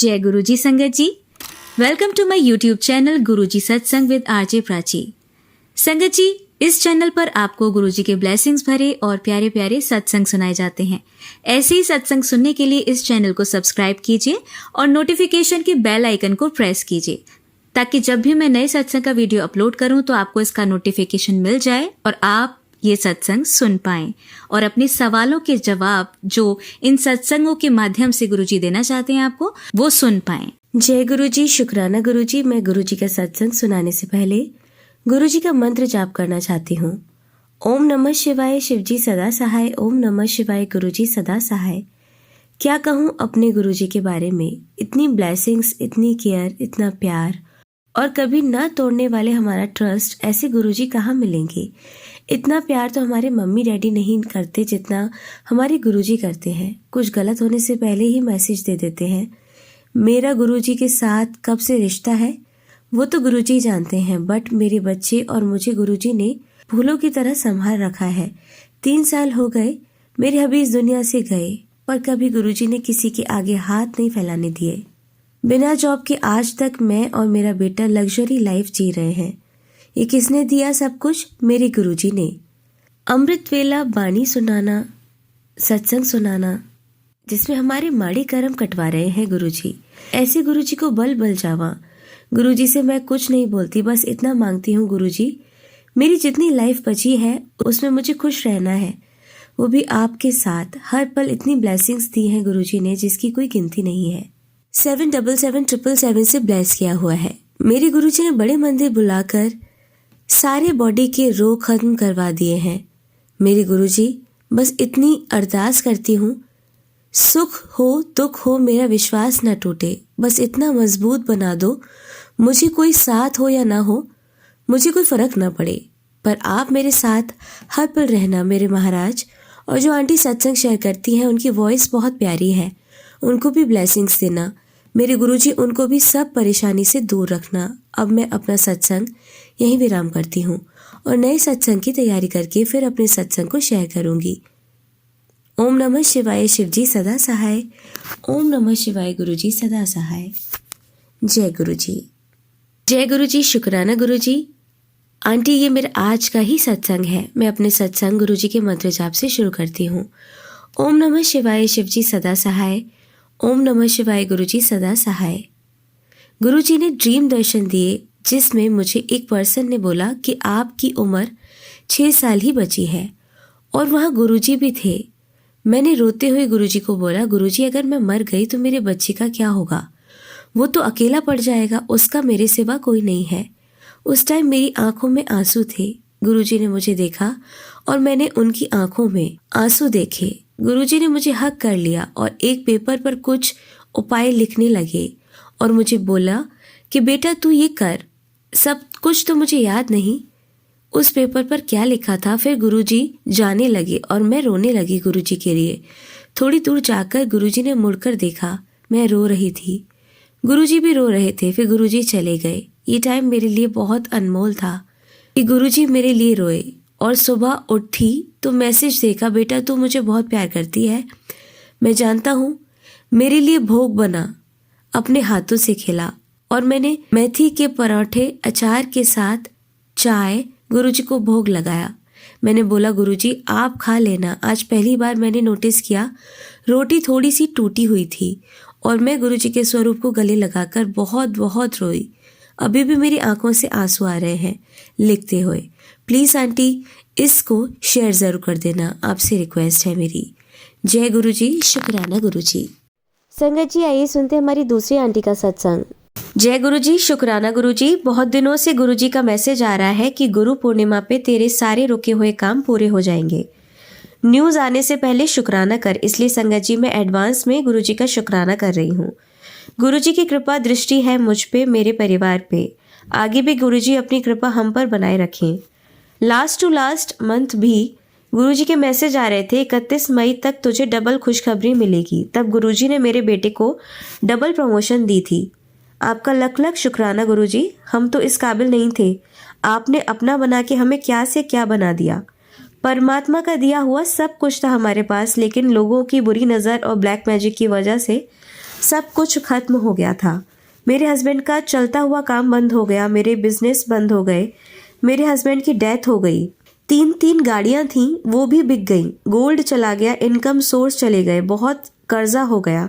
जय गुरुजी संगत जी, welcome to my YouTube channel Guruji Satsang with RJ Prachi. संगत जी, इस चैनल पर आपको गुरुजी के ब्लेसिंग्स भरे और प्यारे प्यारे सत्संग सुनाए जाते हैं। ऐसे ही सत्संग सुनने के लिए इस चैनल को सब्सक्राइब कीजिए और नोटिफिकेशन के बेल आइकन को प्रेस कीजिए, ताकि जब भी मैं नए सत्संग का वीडियो अपलोड करूं तो आपको इसका नोटिफिकेशन मिल जाए और आप ये सत्संग सुन पाएं और अपने सवालों के जवाब जो इन सत्संगों के माध्यम से गुरुजी देना चाहते हैं आपको, वो सुन पाएं। जय गुरुजी, शुक्राना गुरुजी। मैं गुरुजी का सत्संग सुनाने से पहले गुरुजी का मंत्र जाप करना चाहती हूँ। ओम नमः शिवाय, शिवजी सदा सहाय। ओम नमः शिवाय, गुरुजी सदा सहाय। क्या कहूँ अपने गुरुजी के बारे में, इतनी ब्लेसिंग्स, इतनी केयर, इतना प्यार और कभी न तोड़ने वाले हमारा ट्रस्ट, ऐसे गुरुजी कहाँ मिलेंगे। इतना प्यार तो हमारे मम्मी डैडी नहीं करते जितना हमारे गुरुजी करते हैं। कुछ गलत होने से पहले ही मैसेज दे देते हैं। मेरा गुरुजी के साथ कब से रिश्ता है वो तो गुरुजी जानते हैं, बट मेरे बच्चे और मुझे गुरुजी ने फूलों की तरह संभाल रखा है। 3 साल हो गए मेरे हबी इस दुनिया से गए, पर कभी गुरुजी ने किसी के आगे हाथ नहीं फैलाने दिए। बिना जॉब के आज तक मैं और मेरा बेटा लग्जरी लाइफ जी रहे हैं। ये किसने दिया सब कुछ? मेरे गुरुजी ने। अमृत वेला बाणी सुनाना, सत्संग सुनाना, जिसमें हमारे माड़ी कर्म कटवा रहे हैं गुरुजी। ऐसे गुरुजी को बल बल जावा। गुरुजी से मैं कुछ नहीं बोलती, बस इतना मांगती हूँ, गुरुजी मेरी जितनी लाइफ बची है उसमें मुझे खुश रहना है, वो भी आपके साथ। हर पल इतनी ब्लेसिंग्स दी हैं गुरुजी ने जिसकी कोई गिनती नहीं है। 77777 से ब्लेस किया हुआ है। मेरे गुरुजी ने बड़े मंदिर बुलाकर सारे बॉडी के रोग खत्म करवा दिए हैं। मेरे गुरुजी, बस इतनी अरदास करती हूँ, सुख हो दुख हो मेरा विश्वास न टूटे, बस इतना मजबूत बना दो। मुझे कोई साथ हो या ना हो, मुझे कोई फर्क ना पड़े, पर आप मेरे साथ हर पल रहना मेरे महाराज। और जो आंटी सत्संग शेयर करती हैं उनकी वॉइस बहुत प्यारी है, उनको भी ब्लेसिंग्स देना मेरे गुरुजी, उनको भी सब परेशानी से दूर रखना। अब मैं अपना सत्संग यहीं विराम करती हूँ और नए सत्संग की तैयारी करके फिर अपने सत्संग को शेयर करूंगी। ओम नमः शिवाय, शिवजी सदा सहाय। ओम नमः शिवाय, गुरुजी सदा सहाय। जय गुरुजी। जय गुरुजी, शुक्राना गुरुजी। आंटी, ये मेरा आज का ही सत्संग है। मैं अपने सत्संग गुरुजी के मंत्र जाप से शुरू करती हूँ। ओम नमः शिवाय, शिवजी सदा सहाय। ओम नमः शिवाय, गुरुजी सदा सहाय। गुरुजी ने ड्रीम दर्शन दिए जिसमें मुझे एक पर्सन ने बोला कि आपकी उम्र 6 साल ही बची है, और वहाँ गुरुजी भी थे। मैंने रोते हुए गुरुजी को बोला, गुरुजी अगर मैं मर गई तो मेरे बच्चे का क्या होगा? वो तो अकेला पड़ जाएगा, उसका मेरे सिवा कोई नहीं है। उस टाइम मेरी आंखों में आंसू थे। गुरुजी ने मुझे देखा और मैंने उनकी आंखों में आंसू देखे। गुरुजी ने मुझे हक कर लिया और एक पेपर पर कुछ उपाय लिखने लगे और मुझे बोला कि बेटा तू ये कर। सब कुछ तो मुझे याद नहीं उस पेपर पर क्या लिखा था। फिर गुरुजी जाने लगे और मैं रोने लगी गुरुजी के लिए। थोड़ी दूर जाकर गुरुजी ने मुड़कर देखा, मैं रो रही थी, गुरुजी भी रो रहे थे। फिर गुरुजी चले गए। ये टाइम मेरे लिए बहुत अनमोल था कि गुरुजी मेरे लिए रोए। और सुबह उठी तो मैसेज देखा, बेटा तू मुझे बहुत प्यार करती है, मैं जानता हूँ। मेरे लिए भोग बना, अपने हाथों से खिला, और मैंने मेथी के पराठे अचार के साथ चाय गुरुजी को भोग लगाया। मैंने बोला, गुरुजी आप खा लेना। आज पहली बार मैंने नोटिस किया रोटी थोड़ी सी टूटी हुई थी और मैं गुरुजी के स्वरूप को गले लगाकर बहुत बहुत रोई। अभी भी मेरी आंखों से आंसू आ रहे हैं लिखते हुए। प्लीज आंटी इसको शेयर जरूर कर देना, आपसे रिक्वेस्ट है मेरी। जय गुरुजी, शुक्राना गुरुजी। संगत जी, आइए सुनते हैं हमारी दूसरी आंटी का सत्संग। जय गुरुजी, शुक्राना गुरुजी। बहुत दिनों से गुरुजी का मैसेज आ रहा है कि गुरु पूर्णिमा पे तेरे सारे रुके हुए काम पूरे हो जाएंगे। न्यूज आने से पहले शुक्राना कर, इसलिए संगत जी मैं एडवांस में गुरुजी का शुक्राना कर रही हूँ। गुरुजी की कृपा दृष्टि है मुझ पे, मेरे परिवार पे। आगे भी गुरुजी अपनी कृपा हम पर बनाए रखें। लास्ट टू लास्ट मंथ भी गुरुजी के मैसेज आ रहे थे 31 मई तक तुझे डबल खुशखबरी मिलेगी। तब गुरुजी ने मेरे बेटे को डबल प्रमोशन दी थी। आपका लख लख शुक्राना गुरुजी। हम तो इस काबिल नहीं थे, आपने अपना बना के हमें क्या से क्या बना दिया। परमात्मा का दिया हुआ सब कुछ था हमारे पास, लेकिन लोगों की बुरी नज़र और ब्लैक मैजिक की वजह से सब कुछ खत्म हो गया था। मेरे हस्बैंड का चलता हुआ काम बंद हो गया, मेरे बिजनेस बंद हो गए, मेरे हस्बैंड की डेथ हो गई, 3 गाड़ियां थीं वो भी बिक गई, गोल्ड चला गया, इनकम सोर्स चले गए, बहुत कर्जा हो गया,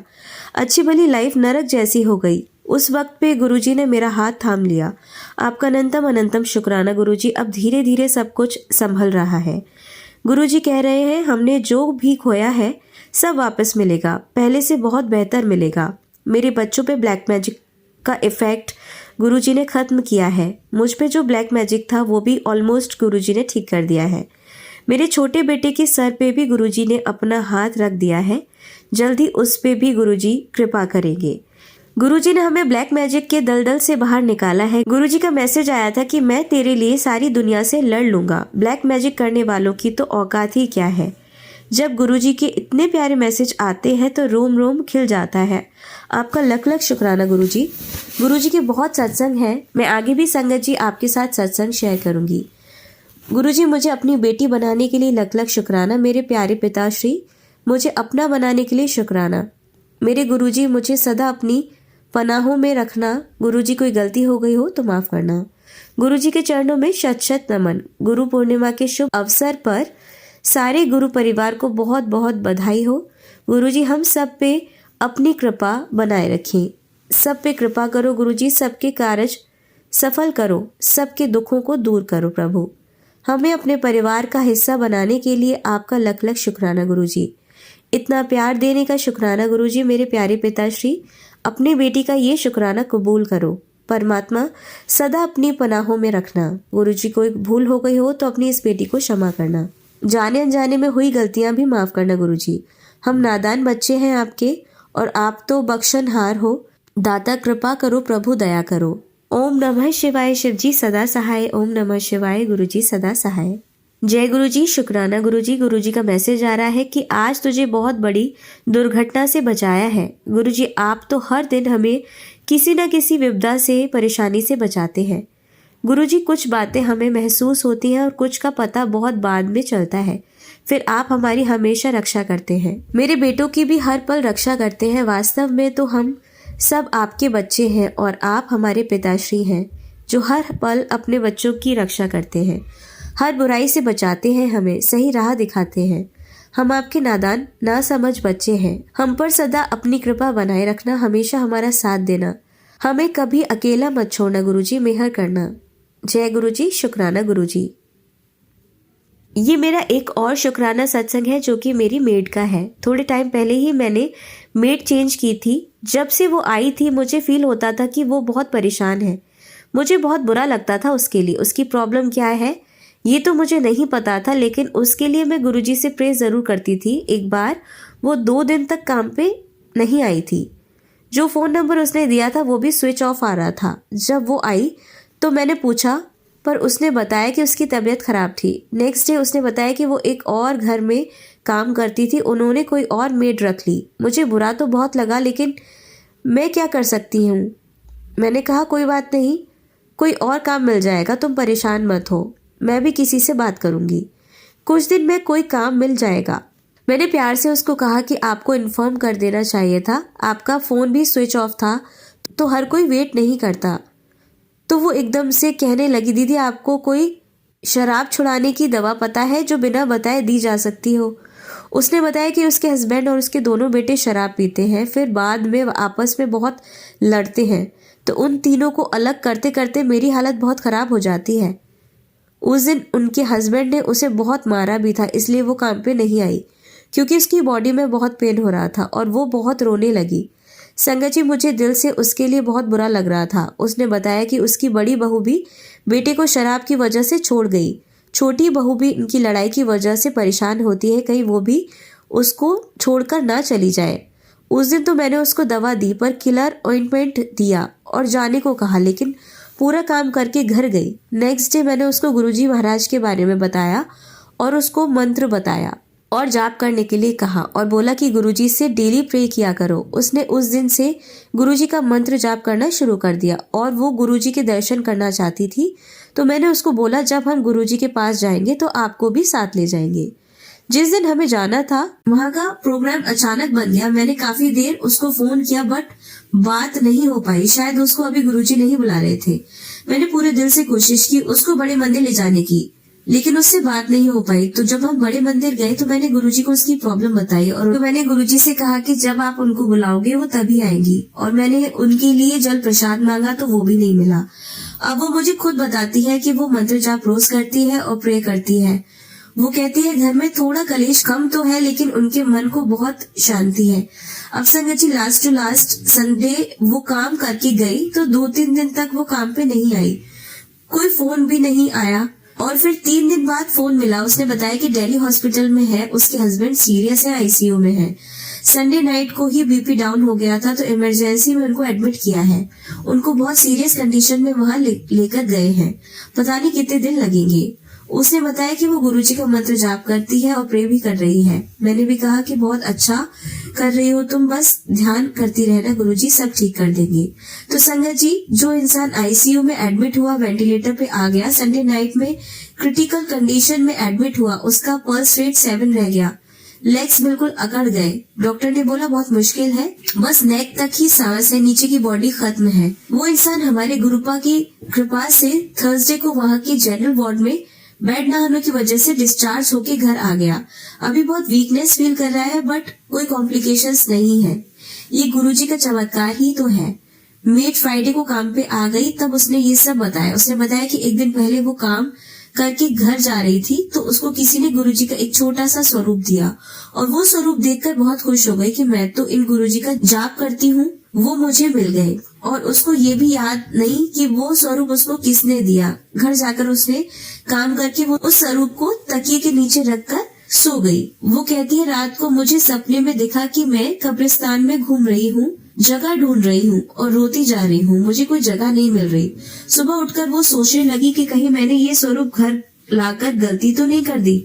अच्छी भली लाइफ नरक जैसी हो गई। उस वक्त पे गुरुजी ने मेरा हाथ थाम लिया। आपका अनंतम अनंतम शुक्राना गुरुजी। अब धीरे धीरे सब कुछ संभल रहा है। गुरुजी कह रहे हैं हमने जो भी खोया है सब वापस मिलेगा, पहले से बहुत बेहतर मिलेगा। मेरे बच्चों पे ब्लैक मैजिक का इफेक्ट गुरुजी ने खत्म किया है। मुझ पे जो ब्लैक मैजिक था वो भी ऑलमोस्ट गुरुजी ने ठीक कर दिया है। मेरे छोटे बेटे के सर पे भी गुरुजी ने अपना हाथ रख दिया है, जल्दी उस पे भी गुरुजी कृपा करेंगे। गुरुजी ने हमें ब्लैक मैजिक के दलदल से बाहर निकाला है। गुरुजी का मैसेज आया था कि मैं तेरे लिए सारी दुनिया से लड़ लूंगा। ब्लैक मैजिक करने वालों की तो औकात ही क्या है। जब गुरुजी के इतने प्यारे मैसेज आते हैं तो रोम रोम खिल जाता है। आपका लख लख शुक्राना गुरुजी। गुरुजी के बहुत सत्संग हैं, मैं आगे भी संगत जी आपके साथ सत्संग शेयर करूंगी। गुरुजी मुझे अपनी बेटी बनाने के लिए लख लख शुक्राना। मेरे प्यारे पिताश्री मुझे अपना बनाने के लिए शुक्राना। मेरे गुरुजी मुझे सदा अपनी पनाहों में रखना। गुरुजी कोई गलती हो गई हो तो माफ करना। गुरुजी के चरणों में शत शत नमन। गुरु पूर्णिमा के शुभ अवसर पर सारे गुरु परिवार को बहुत बहुत बधाई हो। गुरुजी हम सब पे अपनी कृपा बनाए रखें, सब पे कृपा करो गुरुजी, सबके कार्य सफल करो, सबके दुखों को दूर करो प्रभु। हमें अपने परिवार का हिस्सा बनाने के लिए आपका लख लख शुक्राना गुरुजी। इतना प्यार देने का शुक्राना गुरुजी। मेरे प्यारे पिताश्री अपनी बेटी का ये शुक्राना कबूल करो। परमात्मा सदा अपनी पनाहों में रखना। गुरुजी कोई भूल हो गई हो तो अपनी इस बेटी को क्षमा करना। जाने अनजाने में हुई गलतियां भी माफ करना गुरुजी। हम नादान बच्चे हैं आपके और आप तो बख्शनहार हो। दाता कृपा करो प्रभु दया करो। ओम नमः शिवाय शिवजी सदा सहाय। ओम नमः शिवाय गुरुजी सदा सहाय। जय गुरुजी। शुक्राना गुरुजी। गुरुजी का मैसेज आ रहा है कि आज तुझे बहुत बड़ी दुर्घटना से बचाया है। गुरुजी आप तो हर दिन हमें किसी न किसी विपदा से परेशानी से बचाते हैं। गुरुजी कुछ बातें हमें महसूस होती हैं और कुछ का पता बहुत बाद में चलता है, फिर आप हमारी हमेशा रक्षा करते हैं। मेरे बेटों की भी हर पल रक्षा करते हैं। वास्तव में तो हम सब आपके बच्चे हैं और आप हमारे पिताश्री हैं जो हर पल अपने बच्चों की रक्षा करते हैं, हर बुराई से बचाते हैं, हमें सही राह दिखाते हैं। हम आपके नादान ना समझ बच्चे हैं। हम पर सदा अपनी कृपा बनाए रखना, हमेशा हमारा साथ देना, हमें कभी अकेला मत छोड़ना गुरुजी, मेहर करना। जय गुरुजी। शुक्राना गुरुजी। ये मेरा एक और शुक्राना सत्संग है जो कि मेरी मेड का है। थोड़े टाइम पहले ही मैंने मेड चेंज की थी। जब से वो आई थी मुझे फील होता था कि वो बहुत परेशान है। मुझे बहुत बुरा लगता था उसके लिए। उसकी प्रॉब्लम क्या है ये तो मुझे नहीं पता था, लेकिन उसके लिए मैं गुरुजी से प्रे ज़रूर करती थी। एक बार वो 2 दिन तक काम पे नहीं आई थी। जो फ़ोन नंबर उसने दिया था वो भी स्विच ऑफ आ रहा था। जब वो आई तो मैंने पूछा पर उसने बताया कि उसकी तबीयत ख़राब थी। नेक्स्ट डे उसने बताया कि वो एक और घर में काम करती थी, उन्होंने कोई और मेड रख ली। मुझे बुरा तो बहुत लगा, लेकिन मैं क्या कर सकती हूँ। मैंने कहा कोई बात नहीं, कोई और काम मिल जाएगा, तुम परेशान मत हो, मैं भी किसी से बात करूँगी, कुछ दिन में कोई काम मिल जाएगा। मैंने प्यार से उसको कहा कि आपको इन्फॉर्म कर देना चाहिए था, आपका फ़ोन भी स्विच ऑफ था तो हर कोई वेट नहीं करता। तो वो एकदम से कहने लगी दीदी आपको कोई शराब छुड़ाने की दवा पता है जो बिना बताए दी जा सकती हो। उसने बताया कि उसके हस्बैंड और उसके दोनों बेटे शराब पीते हैं, फिर बाद में आपस में बहुत लड़ते हैं, तो उन तीनों को अलग करते करते मेरी हालत बहुत ख़राब हो जाती है। उस दिन उनके हस्बैंड ने उसे बहुत मारा भी था, इसलिए वो काम पे नहीं आई क्योंकि उसकी बॉडी में बहुत पेन हो रहा था और वो बहुत रोने लगी। संगत जी मुझे दिल से उसके लिए बहुत बुरा लग रहा था। उसने बताया कि उसकी बड़ी बहू भी बेटे को शराब की वजह से छोड़ गई, छोटी बहू भी इनकी लड़ाई की वजह से परेशान होती है, कहीं वो भी उसको छोड़कर ना चली जाए। उस दिन तो मैंने उसको दवा दी पर किलर ऑइंटमेंट दिया और जाने को कहा, लेकिन पूरा काम करके घर गई। नेक्स्ट डे मैंने उसको गुरुजी महाराज के बारे में बताया और उसको मंत्र बताया और जाप करने के लिए कहा और बोला कि गुरुजी से डेली प्रे किया करो। उसने उस दिन से गुरुजी का मंत्र जाप करना शुरू कर दिया और वो गुरुजी के दर्शन करना चाहती थी, तो मैंने उसको बोला जब हम गुरुजी के पास जाएंगे तो आपको भी साथ ले जाएंगे। जिस दिन हमें जाना था वहाँ का प्रोग्राम अचानक बन गया। मैंने काफी देर उसको फोन किया बट बात नहीं हो पाई। शायद उसको अभी गुरुजी नहीं बुला रहे थे। मैंने पूरे दिल से कोशिश की उसको बड़े मंदिर ले जाने की, लेकिन उससे बात नहीं हो पाई। तो जब हम बड़े मंदिर गए तो मैंने गुरुजी को उसकी प्रॉब्लम बताई और मैंने गुरुजी से कहा कि जब आप उनको बुलाओगे वो तभी आएंगी। और मैंने उनके लिए जल प्रसाद मांगा तो वो भी नहीं मिला। अब वो मुझे खुद बताती है कि वो मंत्र जाप रोज करती है और प्रे करती है। वो कहती है घर में थोड़ा कलेश कम तो है लेकिन उनके मन को बहुत शांति है। अब संगत जी लास्ट टू लास्ट संडे वो काम करके गई तो 2-3 दिन तक वो काम पे नहीं आई, कोई फोन भी नहीं आया। और फिर 3 दिन बाद फोन मिला। उसने बताया कि दिल्ली हॉस्पिटल में है, उसके हस्बैंड सीरियस है, आईसीयू में है। संडे नाइट को ही बीपी डाउन हो गया था तो इमरजेंसी में उनको एडमिट किया है। उनको बहुत सीरियस कंडीशन में वहाँ लेकर गए हैं। पता नहीं कितने दिन लगेंगे। उसने बताया कि वो गुरुजी का मंत्र जाप करती है और प्रे भी कर रही है। मैंने भी कहा कि बहुत अच्छा कर रही हो तुम, बस ध्यान करती रहना, गुरुजी सब ठीक कर देंगे। तो संगत जी, जो इंसान आईसीयू में एडमिट हुआ, वेंटिलेटर पे आ गया, संडे नाइट में क्रिटिकल कंडीशन में एडमिट हुआ, उसका पल्स रेट 7 रह गया, लेग्स बिल्कुल अकड़ गए। डॉक्टर ने बोला बहुत मुश्किल है, बस नेक तक ही सांस है, नीचे की बॉडी खत्म है। वो इंसान हमारे गुरुपा की कृपा से थर्सडे को वहाँ की जनरल वार्ड में बेड न होने की वजह से डिस्चार्ज होके घर आ गया। अभी बहुत वीकनेस फील कर रहा है बट कोई कॉम्प्लिकेशंस नहीं है। ये गुरुजी का चमत्कार ही तो है। मेड फ्राइडे को काम पे आ गई तब उसने ये सब बताया। उसने बताया कि एक दिन पहले वो काम करके घर जा रही थी तो उसको किसी ने गुरुजी का एक छोटा सा स्वरूप दिया और वो स्वरूप देखकर बहुत खुश हो गई कि मैं तो इन गुरुजी का जाप करती हूँ, वो मुझे मिल गए। और उसको ये भी याद नहीं कि वो स्वरूप उसको किसने दिया। घर जाकर उसने काम करके वो उस स्वरूप को तकिए के नीचे रखकर सो गई। वो कहती है रात को मुझे सपने में दिखा कि मैं कब्रिस्तान में घूम रही हूँ, जगह ढूंढ रही हूँ और रोती जा रही हूँ, मुझे कोई जगह नहीं मिल रही। सुबह उठकर वो सोचने लगी कि कहीं मैंने ये स्वरूप घर लाकर गलती तो नहीं कर दी,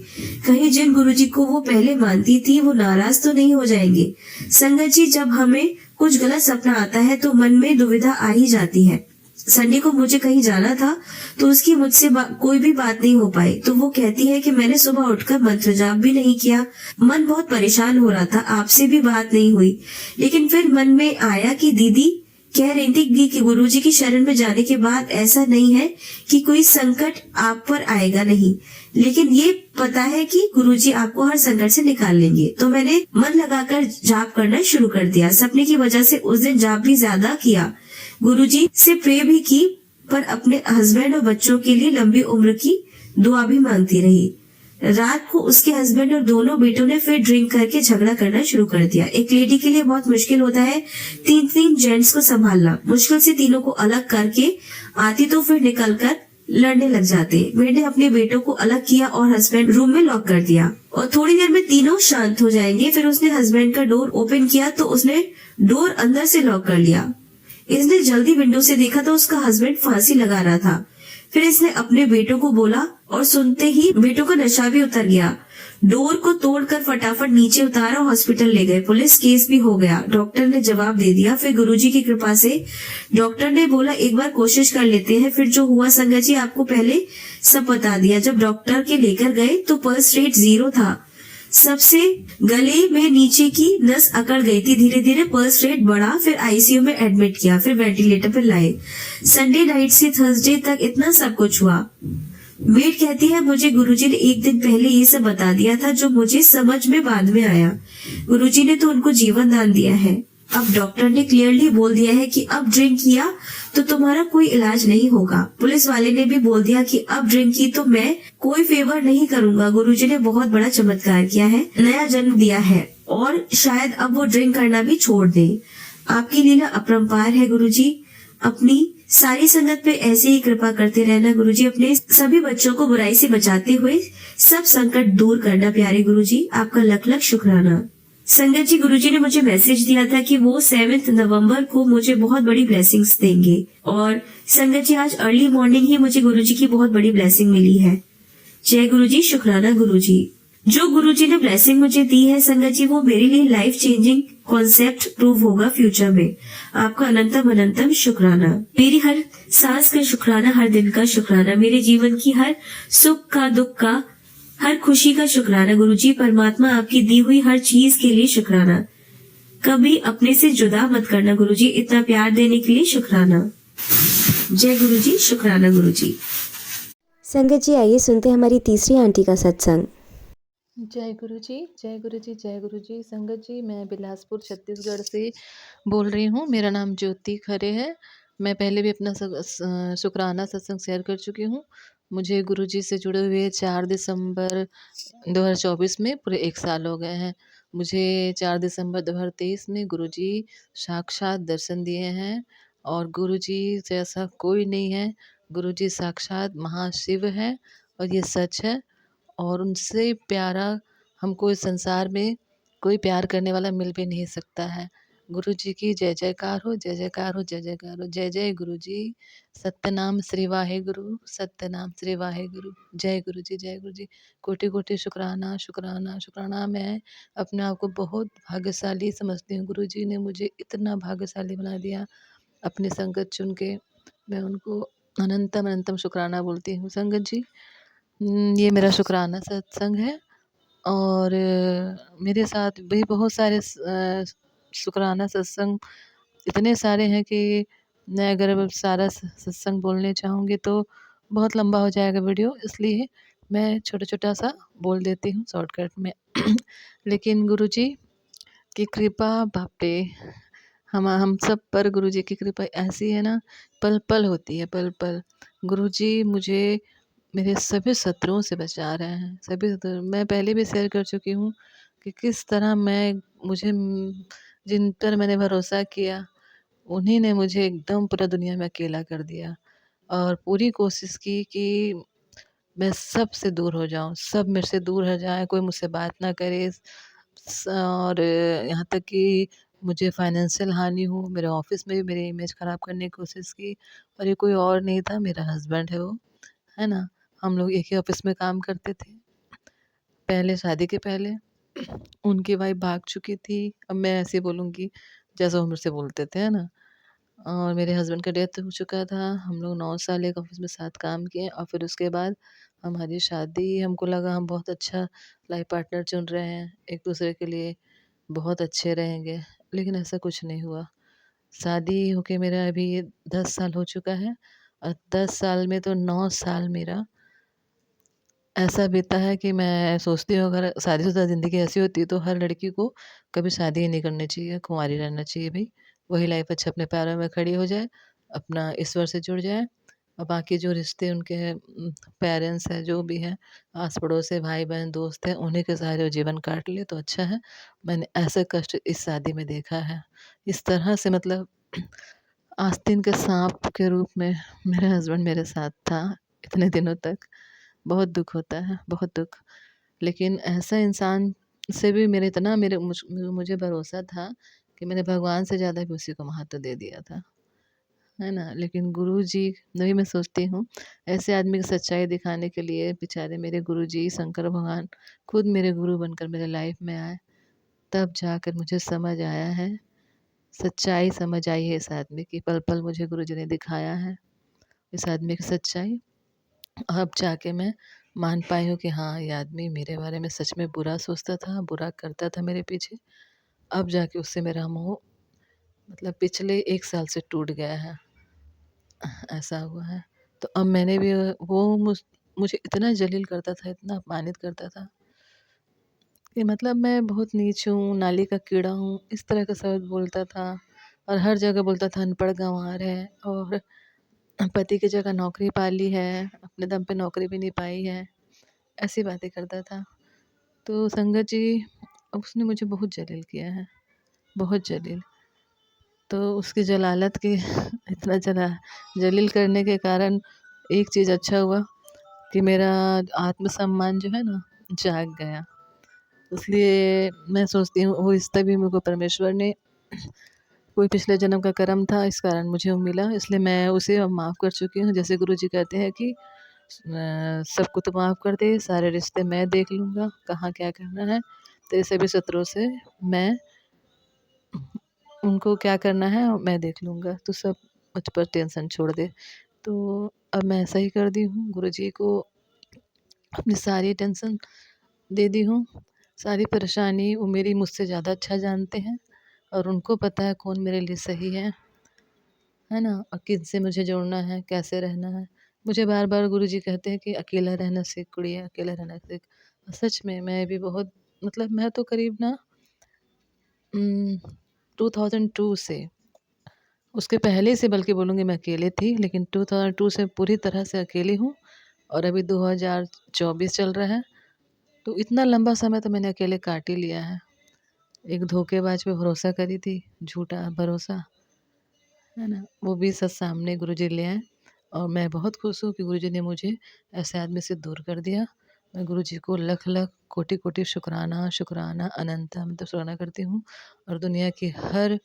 कहीं जिन गुरुजी को वो पहले मानती थी वो नाराज तो नहीं हो जाएंगे। संगत जी, जब हमें कुछ गलत सपना आता है तो मन में दुविधा आ ही जाती है। संडे को मुझे कहीं जाना था तो उसकी मुझसे कोई भी बात नहीं हो पाई। तो वो कहती है कि मैंने सुबह उठकर मंत्र जाप भी नहीं किया, मन बहुत परेशान हो रहा था, आपसे भी बात नहीं हुई। लेकिन फिर मन में आया कि दीदी कह रही थी कि गुरुजी की शरण में जाने के बाद ऐसा नहीं है कि कोई संकट आप पर आएगा नहीं, लेकिन ये पता है कि गुरुजी आपको हर संकट से निकाल लेंगे। तो मैंने मन लगाकर जाप करना शुरू कर दिया। सपने की वजह से उस दिन जाप भी ज्यादा किया, गुरुजी से प्रे भी की, पर अपने हस्बैंड और बच्चों के लिए लंबी उम्र की दुआ भी मांगती रही। रात को उसके हस्बैंड और दोनों बेटों ने फिर ड्रिंक करके झगड़ा करना शुरू कर दिया। एक लेडी के लिए बहुत मुश्किल होता है 3 जेंट्स को संभालना। मुश्किल से तीनों को अलग करके आती तो फिर निकलकर लड़ने लग जाते। मैंने अपने बेटों को अलग किया और हस्बैंड रूम में लॉक कर दिया और थोड़ी देर में तीनों शांत हो जाएंगे। फिर उसने हस्बैंड का डोर ओपन किया तो उसने डोर अंदर से लॉक कर लिया। इसने जल्दी विंडो से देखा तो उसका हस्बैंड फांसी लगा रहा था। फिर इसने अपने बेटों को बोला और सुनते ही बेटों का नशा भी उतर गया। डोर को तोड़कर फटाफट नीचे उतारा, हॉस्पिटल ले गए। पुलिस केस भी हो गया, डॉक्टर ने जवाब दे दिया। फिर गुरुजी की कृपा से डॉक्टर ने बोला एक बार कोशिश कर लेते हैं। फिर जो हुआ संगत जी आपको पहले सब बता दिया। जब डॉक्टर के लेकर गए तो पल्स रेट 0 था, सबसे गले में नीचे की नस अकड़ गई थी। धीरे धीरे पल्स रेट बढ़ा, फिर आईसीयू में एडमिट किया, फिर वेंटिलेटर पर लाए। संडे नाइट से थर्सडे तक इतना सब कुछ हुआ। मेड कहती है मुझे गुरुजी ने एक दिन पहले ये सब बता दिया था जो मुझे समझ में बाद में आया। गुरुजी ने तो उनको जीवन दान दिया है। अब डॉक्टर ने क्लियरली बोल दिया है कि अब ड्रिंक किया तो तुम्हारा कोई इलाज नहीं होगा। पुलिस वाले ने भी बोल दिया कि अब ड्रिंक की तो मैं कोई फेवर नहीं करूंगा। गुरुजी ने बहुत बड़ा चमत्कार किया है, नया जन्म दिया है और शायद अब वो ड्रिंक करना भी छोड़ दे। आपकी लीला अपरंपार है गुरुजी, अपनी सारी संगत पे ऐसे ही कृपा करते रहना गुरुजी। अपने सभी बच्चों को बुराई से बचाते हुए सब संकट दूर करना प्यारे गुरुजी, आपका लख लख शुक्राना। संगत जी, गुरुजी ने मुझे मैसेज दिया था कि वो 7 नवंबर को मुझे बहुत बड़ी ब्लेसिंग्स देंगे और संगत जी आज अर्ली मॉर्निंग ही मुझे गुरुजी की बहुत बड़ी ब्लेसिंग मिली है। जय गुरुजी, शुक्राना गुरुजी। जो गुरुजी ने ब्लेसिंग मुझे दी है संगत जी, वो मेरे लिए लाइफ चेंजिंग कॉन्सेप्ट प्रूव होगा फ्यूचर में। आपका अनंतम अनंतम शुक्राना। मेरी हर सांस का शुक्राना, हर दिन का शुक्राना, मेरे जीवन की हर सुख का दुख का हर खुशी का शुक्राना गुरुजी। परमात्मा आपकी दी हुई हर चीज के लिए शुक्राना। कभी अपने से जुदा मत करना गुरुजी। इतना प्यार देने के लिए शुक्राना। जय गुरुजी। शुक्राना गुरुजी। संगत जी, आइए सुनते हैं हमारी तीसरी आंटी का सत्संग। जय गुरु जी, जय गुरु जी, जय गुरु जी। संगत जी, मैं बिलासपुर छत्तीसगढ़ से बोल रही हूँ। मेरा नाम ज्योति खरे है। मैं पहले भी अपना शुक्राना सत्संग शेयर कर चुकी हूँ। मुझे गुरु जी से जुड़े हुए 4 दिसंबर 2024 में पूरे 1 साल हो गए हैं। मुझे 4 दिसंबर 2023 में गुरु जी साक्षात दर्शन दिए हैं और गुरु जी जैसा कोई नहीं है। गुरु जी साक्षात महाशिव हैं और ये सच है। और उनसे प्यारा हमको इस संसार में कोई प्यार करने वाला मिल भी नहीं सकता है। गुरु जी की जय जयकार हो, जय जयकार हो, जय जयकार हो। जय जय गुरु जी। सतनाम श्री वाहेगुरु, सतनाम श्री वाहेगुरु। जय गुरु जी, जय गुरु जी। कोटि कोटि शुक्राना, शुक्राना, शुक्राना। मैं अपने आप को बहुत भाग्यशाली समझती हूँ। गुरु जी ने मुझे इतना भाग्यशाली बना दिया अपनी संगत चुन के। मैं उनको अनंतम अनंतम शुक्राना बोलती हूँ। संगत जी, ये मेरा शुक्राना सत्संग है और मेरे साथ भी बहुत सारे शुक्राना सत्संग इतने सारे हैं कि मैं अगर अब सारा सत्संग बोलने चाहूँगी तो बहुत लंबा हो जाएगा वीडियो, इसलिए मैं छोटा-छोटा सा बोल देती हूँ शॉर्टकट में। लेकिन गुरुजी की कृपा बाप रे! हम सब पर गुरुजी की कृपा ऐसी है ना, पल-पल होती है, पल-पल। गुरुजी मुझे मेरे सभी शत्रुओं से बचा रहे हैं। सभी शत्रु मैं पहले भी शेयर कर चुकी हूँ कि किस तरह जिन पर मैंने भरोसा किया, उन्हीं ने मुझे एकदम पूरा दुनिया में अकेला कर दिया और पूरी कोशिश की कि मैं सबसे दूर हो जाऊँ, सब मेरे से दूर हो जाएँ, कोई मुझसे बात ना करे। और यहाँ तक कि मुझे फाइनेंशियल हानि हो, मेरे ऑफ़िस में भी मेरी इमेज ख़राब करने की कोशिश की और ये कोई और नहीं था, मेरा हस्बैंड है वो, है ना? हम लोग एक ही ऑफ़िस में काम करते थे, पहले शादी के पहले। उनकी वाइफ़ भाग चुकी थी, अब मैं ऐसे बोलूँगी जैसा वो मुझसे बोलते थे, है ना? और मेरे हस्बैंड का डेथ हो चुका था। हम लोग 9 साल एक ऑफ़िस में साथ काम किए और फिर उसके बाद हमारी शादी। हमको लगा हम बहुत अच्छा लाइफ़ पार्टनर चुन रहे हैं, एक-दूसरे के लिए बहुत अच्छे रहेंगे, लेकिन ऐसा कुछ नहीं हुआ। शादी होके मेरा अभी 10 साल हो चुका है और 10 साल में तो 9 साल मेरा ऐसा बीता है कि मैं सोचती हूँ अगर शादीशुदा ज़िंदगी ऐसी होती तो हर लड़की को कभी शादी ही नहीं करनी चाहिए, कुँवारी रहना चाहिए भई। वही लाइफ़ अच्छा अपने पैरों में खड़ी हो जाए, अपना ईश्वर से जुड़ जाए और बाकी जो रिश्ते उनके पेरेंट्स हैं, जो भी हैं, आस-पड़ोस से भाई-बहन, दोस्त हैं, उन्हीं के सहारे वो जीवन काट ले तो अच्छा है। मैंने ऐसा कष्ट इस शादी में देखा है। इस तरह से मतलब आस्तीन के साँप के रूप में मेरा हस्बैंड मेरे साथ था इतने दिनों तक। बहुत दुःख होता है, बहुत दुःख। लेकिन ऐसा इंसान से भी मुझे भरोसा था कि मैंने भगवान से ज़्यादा भी उसी को महत्व दे दिया था, है ना? लेकिन गुरुजी वही मैं सोचती हूँ, ऐसे आदमी की सच्चाई दिखाने के लिए बेचारे मेरे गुरुजी शंकर भगवान खुद मेरे गुरु बनकर मेरे लाइफ़ में आए, तब जाकर मुझे समझ आया है, सच्चाई समझ आई है इस आदमी की। पल-पल मुझे गुरुजी ने दिखाया है, इस आदमी की सच्चाई। अब जाके मैं मान पाई हूँ कि हाँ, ये आदमी मेरे बारे में सच में बुरा सोचता था, बुरा करता था मेरे पीछे। अब जाके उससे मेरा मोह मतलब पिछले 1 साल से टूट गया है, ऐसा हुआ है। तो अब मैंने भी वो मुझे इतना जलील करता था, इतना अपमानित करता था कि मतलब मैं बहुत नीच हूँ, नाली का कीड़ा हूँ, इस तरह का शब्द बोलता था और हर जगह बोलता था अनपढ़ गँवार है और पति की जगह नौकरी पा ली है, अपने दम पे नौकरी भी नहीं पाई है, ऐसी बातें करता था। तो संगत जी, उसने मुझे बहुत जलील किया है, बहुत जलील। तो उसकी जलालत की इतना जलील करने के कारण एक चीज़ अच्छा हुआ कि मेरा आत्मसम्मान जो है ना, जाग गया। इसलिए मैं सोचती हूँ वो रिश्ता भी मेरे को परमेश्वर ने कोई पिछले जन्म का कर्म था, इस कारण मुझे वो मिला, इसलिए मैं उसे अब माफ़ कर चुकी हूँ। जैसे गुरुजी कहते हैं कि सबको तो माफ़ कर दे, सारे रिश्ते मैं देख लूँगा, कहाँ क्या करना है। तेरे सभी शत्रुओं से मैं उनको क्या करना है मैं देख लूँगा, तू सब मुझ पर टेंशन छोड़ दे। तो अब मैं ऐसा ही करती हूँ, गुरुजी को अपनी सारी टेंशन दे दी हूँ, सारी परेशानी वो मेरी मुझसे ज़्यादा अच्छा जानते हैं और उनको पता है कौन मेरे लिए सही है ना? और किनसे मुझे जुड़ना है, कैसे रहना है। मुझे बार-बार गुरुजी कहते हैं कि अकेला रहना सीख गुड़िया, अकेला रहना सीख। और सच में मैं भी बहुत मतलब मैं तो करीब ना 2002 से, उसके पहले से बल्कि बोलूँगी मैं अकेले थी, लेकिन 2002 से पूरी तरह से अकेली हूँ और अभी 2024 चल रहा है, तो इतना लंबा समय तो मैंने अकेले काट ही लिया है। एक धोखेबाज पे भरोसा करी थी, झूठा भरोसा, है ना? वो भी सच सामने गुरुजी ले आए और मैं बहुत खुश हूँ कि गुरुजी ने मुझे ऐसे आदमी से दूर कर दिया। मैं गुरुजी को लख-लख, कोटि-कोटि शुक्राना, शुक्राना अनंता मतलब शुक्राना करती हूँ और दुनिया की हर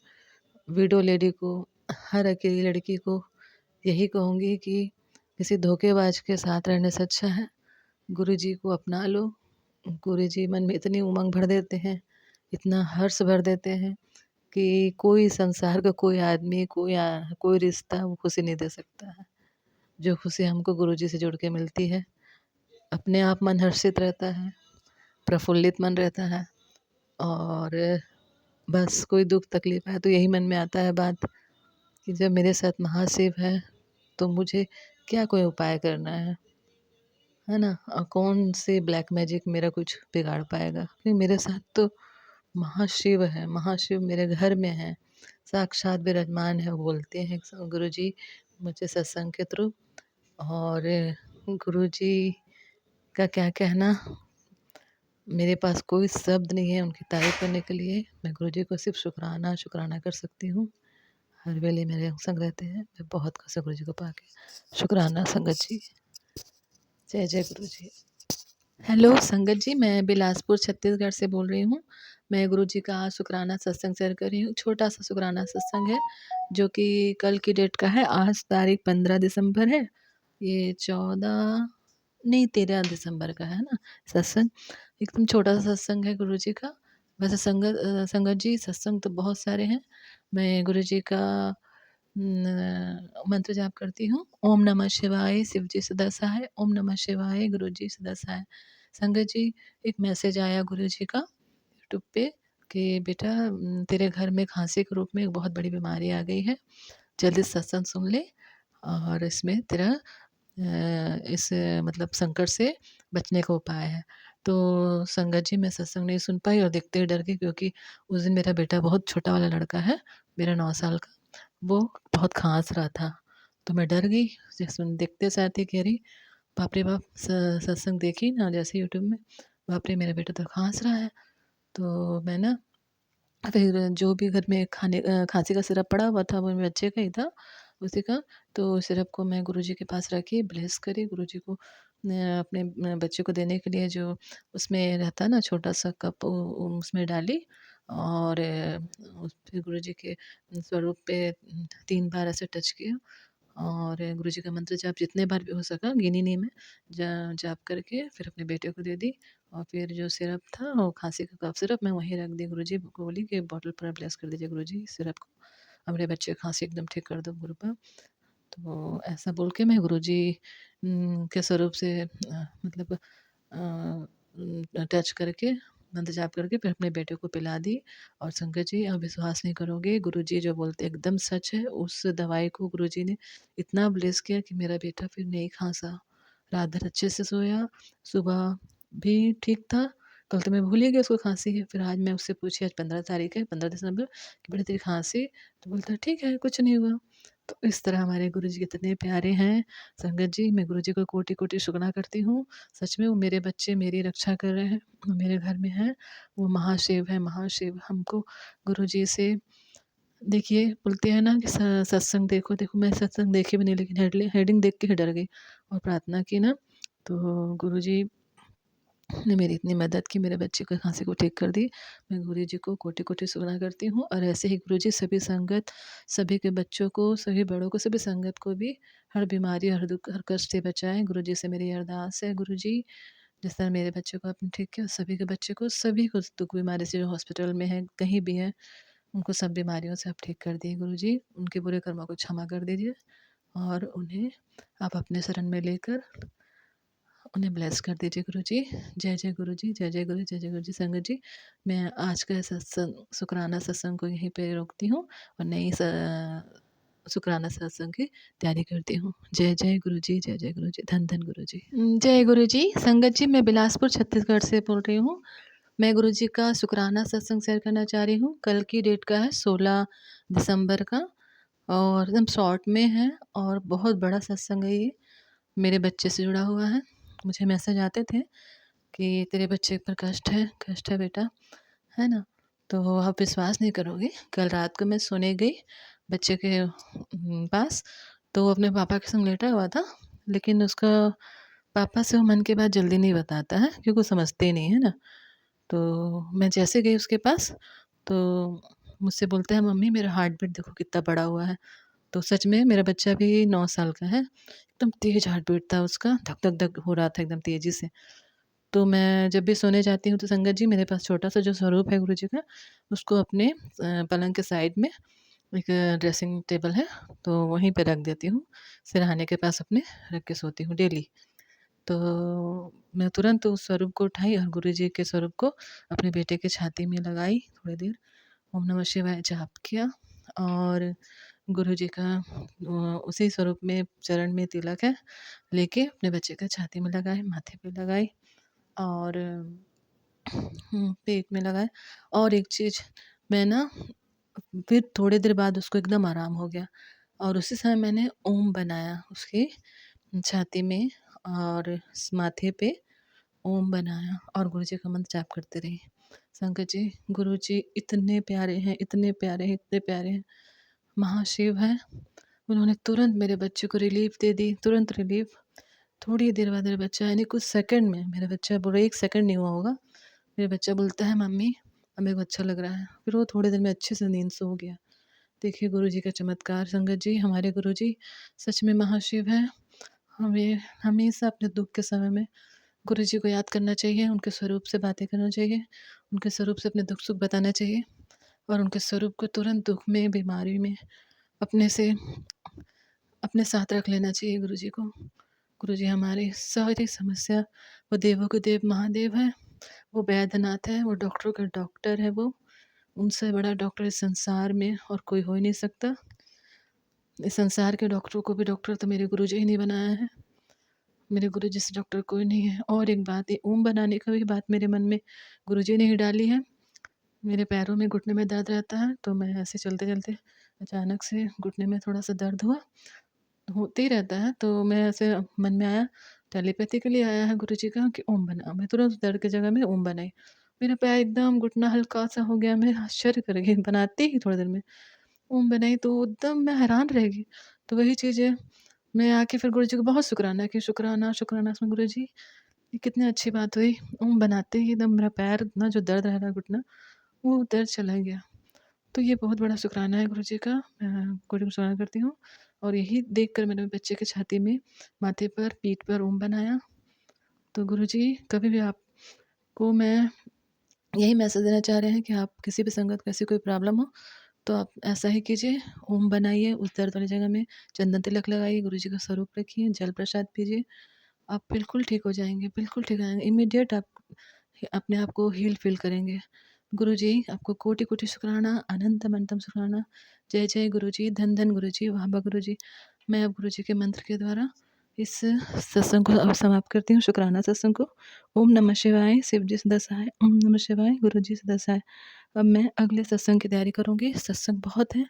विडो लेडी को, हर अकेली लड़की को यही कहूँगी कि किसी धोखेबाज के साथ रहने से अच्छा है गुरुजी को अपना लो। गुरुजी मन में इतनी उमंग भर देते हैं, इतना हर्ष भर देते हैं कि कोई संसार का कोई आदमी, कोई रिश्ता वो खुशी नहीं दे सकता है। जो खुशी हमको गुरुजी से जुड़ के मिलती है, अपने आप मन हर्षित रहता है, प्रफुल्लित मन रहता है और बस कोई दुःख तकलीफ़ आए तो यही मन में आता है बात कि जब मेरे साथ महाशिव है, तो मुझे क्या कोई उपाय करना है ना? कौन सी ब्लैक मैजिक मेरा कुछ बिगाड़ पाएगा? क्योंकि मेरे साथ तो महाशिव है, महाशिव मेरे घर में है, साक्षात विराजमान है। वो बोलते हैं गुरुजी मुझे सत्संग के थ्रू और गुरुजी का क्या कहना, मेरे पास कोई शब्द नहीं है उनकी तारीफ़ करने के लिए। मैं गुरुजी को सिर्फ़ शुकराना, शुकराना कर सकती हूँ। हर वेले मेरे संग रहते हैं। मैं बहुत खुश हूँ गुरुजी को पाके। शुकराना संगत जी। जय जय गुरुजी। हेलो संगत जी, मैं बिलासपुर छत्तीसगढ़ से बोल रही हूँ। मैं गुरुजी का आज शुकराना सत्संग शेयर कर रही हूँ। छोटा-सा शुकराना सत्संग है, जो कि कल की डेट का है। आज तारीख 15 दिसंबर है। ये 14 नहीं 13 दिसंबर का है ना सत्संग। एकदम छोटा-सा सत्संग है गुरुजी का। वैसे संगत जी सत्संग तो बहुत सारे हैं। मैं गुरुजी का मंत्र जाप करती हूँ। ओम नमः शिवाय, शिव जी सदा सहाय, ओम नमः शिवाय, गुरु जी सदा सहाय। संगत जी, एक मैसेज आया गुरु जी का यूट्यूब पे कि बेटा तेरे घर में खाँसी के रूप में एक बहुत बड़ी बीमारी आ गई है। जल्दी सत्संग सुन ले और इसमें तेरा इस मतलब संकट से बचने का उपाय है। तो संगत जी मैं सत्संग नहीं सुन पाई और देखते ही डर गई क्योंकि उस दिन मेरा बेटा बहुत छोटा वाला लड़का है, मेरा 9 साल का, वो बहुत खाँस रहा था। तो मैं डर गई, देखते साथ ही कह रही बाप रे बाप! सत्संग देखी ना जैसे यूट्यूब में, बाप रे! मेरा बेटा तो खाँस रहा है। तो मैं ना फिर जो भी घर में खाँसी का सिरप पड़ा हुआ था वो मेरे बच्चे का ही था, उसी का, तो सिरप को मैं गुरुजी के पास रखी, ब्लेस करी, गुरुजी को अपने बच्चे को देने के लिए जो उसमें रहता है ना छोटा-सा कप उसमें डाली और फिर गुरुजी के स्वरूप पे 3 बार ऐसे टच किया और गुरुजी का मंत्र जाप जितने बार भी हो सका गिनी नहीं मैं, जाप करके फिर अपने बेटे को दे दी और फिर जो सिरप था वो खाँसी का कफ सिरप मैं वहीं रख दी। गुरुजी को बोली कि बॉटल पूरा ब्लेस कर दीजिए गुरुजी इस सिरप को, और मेरे बच्चे की खाँसी एकदम ठीक कर दो गुरुपा। तो ऐसा बोल के मैं गुरुजी के स्वरूप से मतलब टच करके मंत्र जाप करके फिर अपने बेटे को पिला दी। और संगत जी आप विश्वास नहीं करोगे, गुरुजी जो बोलते हैं एकदम सच है। उस दवाई को गुरुजी ने इतना ब्लेस किया कि मेरा बेटा फिर नहीं खाँसा, रात भर अच्छे से सोया, सुबह भी ठीक था। कल तो मैं भूल ही गई उसको खाँसी है, फिर आज मैं उससे पूछी आज 15 तारीख है, 15 दिसंबर कि बेटा तेरी खाँसी? तो बोलता है ठीक है, कुछ नहीं हुआ। तो इस तरह हमारे गुरुजी कितने प्यारे हैं। संगत जी मैं गुरुजी को कोटि-कोटि शुक्राना करती हूँ। सच में वो मेरे बच्चे मेरी रक्षा कर रहे हैं, वो मेरे घर में हैं, वो महाशिव है, महाशिव। हमको गुरुजी से देखिए बोलते हैं ना कि सत्संग देखो, देखो मैं सत्संग देखी भी नहीं लेकिन हेडिंग देख के ही डर गई और प्रार्थना की ना, तो गुरुजी ने मेरी इतनी मदद की, मेरे बच्चे की खाँसी को ठीक कर दी। मैं गुरुजी को कोटि-कोटि शुक्राना करती हूँ और ऐसे ही गुरुजी सभी संगत, सभी के बच्चों को, सभी बड़ों को, सभी संगत को भी हर बीमारी, हर दुःख, हर कष्ट से बचाएँ। गुरुजी से मेरी अरदास है गुरुजी, जिस तरह मेरे बच्चे को आपने ठीक किया, सभी के बच्चे को, सभी को दुःख बीमारी से जो हॉस्पिटल में हैं, कहीं भी हैं, उनको सब बीमारियों से आप ठीक कर दिए गुरुजी। उनके बुरे कर्मों को क्षमा कर दीजिए और उन्हें आप अपने शरण में लेकर उन्हें ब्लेस कर दीजिए गुरुजी। जय जय गुरुजी, जय जय गुरु, जय जय गुरुजी। संगत जी, मैं आज का सत्संग शुक्राना सत्संग को यहीं पे रोकती हूँ और नई शुक्राना सत्संग की तैयारी करती हूँ। जय जय गुरुजी, जय जय गुरुजी, धन धन गुरुजी। जय गुरुजी। संगत जी, मैं बिलासपुर छत्तीसगढ़ से बोल रही हूँ। मैं गुरुजी का शुक्राना सत्संग शेयर करना चाह रही हूँ। कल की डेट का है 16 दिसंबर का और एकदम शॉर्ट में है और बहुत बड़ा सत्संग है ये। मेरे बच्चे से जुड़ा हुआ है। मुझे मैसेज आते थे कि तेरे बच्चे पर कष्ट है बेटा, है ना? तो आप विश्वास नहीं करोगे, कल रात को मैं सोने गई बच्चे के पास, तो वो अपने पापा के संग लेटा हुआ था, लेकिन उसका पापा से वो मन की बात जल्दी नहीं बताता है क्योंकि वो समझते ही नहीं, है ना? तो मैं जैसे गई उसके पास, तो मुझसे बोलता है, मम्मी मेरा हार्ट बीट देखो कितना बढ़ा हुआ है। तो सच में मेरा बच्चा भी 9 साल का है, एकदम तेज़ हार्ट बीट था उसका, धक धक धक हो रहा था एकदम तेज़ी से। तो मैं जब भी सोने जाती हूँ तो संगत जी, मेरे पास छोटा-सा जो स्वरूप है गुरुजी का, उसको अपने पलंग के साइड में एक ड्रेसिंग टेबल है, तो वहीं पे रख देती हूँ। सिरहाने के पास अपने रख के सोती हूँ डेली। तो मैं तुरंत उस स्वरूप को उठाई और गुरुजी के स्वरूप को अपने बेटे की छाती में लगाई, थोड़ी देर ओम नमः शिवाय जाप किया और गुरुजी का उसी स्वरूप में चरण में तिलक है, लेके अपने बच्चे के छाती में लगाए, माथे पे लगाई और पेट में लगाए। और एक चीज़, मैं ना फिर थोड़ी देर बाद उसको एकदम आराम हो गया और उसी समय मैंने ओम बनाया उसकी छाती में और माथे पे ओम बनाया और गुरुजी का मंत्र जाप करते रही। संगत जी, गुरुजी इतने प्यारे हैं, इतने प्यारे हैं, इतने प्यारे हैं, महाशिव हैं। उन्होंने तुरंत मेरे बच्चे को रिलीफ़ दे दी, तुरंत रिलीफ़। थोड़ी देर बाद मेरा बच्चा, यानी कुछ सेकंड में, मेरा बच्चा पूरा 1 सेकंड नहीं हुआ होगा, मेरा बच्चा बोलता है, मम्मी अब मेरे को अच्छा लग रहा है। फिर वो थोड़ी देर में अच्छे से नींद सो गया। देखिए गुरुजी का चमत्कार। संगत जी, हमारे गुरुजी सच में महाशिव हैं। हमें हमेशा अपने दुःख के समय में गुरुजी को याद करना चाहिए, उनके स्वरूप से बातें करना चाहिए, उनके स्वरूप से अपने दुःख-सुख बताना चाहिए और उनके स्वरूप को तुरंत दुःख में, बीमारी में अपने से अपने साथ रख लेना चाहिए गुरुजी को। गुरुजी हमारी सारी समस्या, वो देवों के देव महादेव हैं, वो वैद्यनाथ हैं, वो डॉक्टरों के डॉक्टर हैं वो। उनसे बड़ा डॉक्टर इस संसार में और कोई हो ही नहीं सकता। इस संसार के डॉक्टरों को भी डॉक्टर तो मेरे गुरुजी ही नहीं बनाया है। मेरे गुरु जैसे डॉक्टर कोई नहीं है। और एक बात, ये ओम बनाने का भी बात मेरे मन में गुरुजी ने ही डाली है। मेरे पैरों में, घुटने में दर्द रहता है, तो मैं ऐसे चलते-चलते अचानक से घुटने में थोड़ा-सा दर्द हुआ, होते ही रहता है, तो मैं ऐसे मन में आया, टेलीपैथिकली आया है गुरुजी का कि ओम बना। मैं तुरंत उस दर्द की जगह में ओम बनाई। मेरा पैर एकदम, घुटना हल्का-सा हो गया, मैं आश्चर्य कर गई, बनाते ही थोड़ी देर में ओम बनाई तो एकदम मैं हैरान रह गई। तो वही चीज़ है, मैं आके फिर गुरुजी को बहुत शुकराना की, शुकराना, शुकराना उसमें गुरुजी ये कितनी अच्छी बात हुई। ओम बनाते ही एकदम मेरा पैर इतना जो दर्द रह रहा है घुटना, वो दर्द चला गया। तो ये बहुत बड़ा शुकराना है गुरुजी का। मैं गुरुजी को शुकराना करती हूँ और यही देखकर मैंने बच्चे की छाती में, माथे पर, पीठ पर ओम बनाया। तो गुरुजी, कभी भी आपको मैं यही मैसेज देना चाह रहे हैं कि आप किसी भी संगत को ऐसी कोई प्रॉब्लम हो, तो आप ऐसा ही कीजिए, ओम बनाइए, उस दर्द वाली जगह में चंदन तिलक लगाइए, गुरुजी का स्वरूप रखिए, जल प्रसाद पीजिए, आप बिल्कुल ठीक हो जाएँगे, बिल्कुल ठीक हो जाएँगे। इमीडिएट आप अपने आप को हील फ़ील करेंगे। गुरुजी, आपको कोटि-कोटि शुकराना, अनंतम-अनंतम शुकराना। जय जय गुरुजी, धन धन गुरुजी, वाह-वाह गुरुजी। मैं अब गुरुजी के मंत्र के द्वारा इस सत्संग को अब समाप्त करती हूँ, शुकराना सत्संग को। ओम नमः शिवाय, शिव जी सदा सहाय, ओम नमः शिवाय, गुरुजी सदा सहाय। अब मैं अगले सत्संग की तैयारी करूँगी, सत्संग बहुत हैं।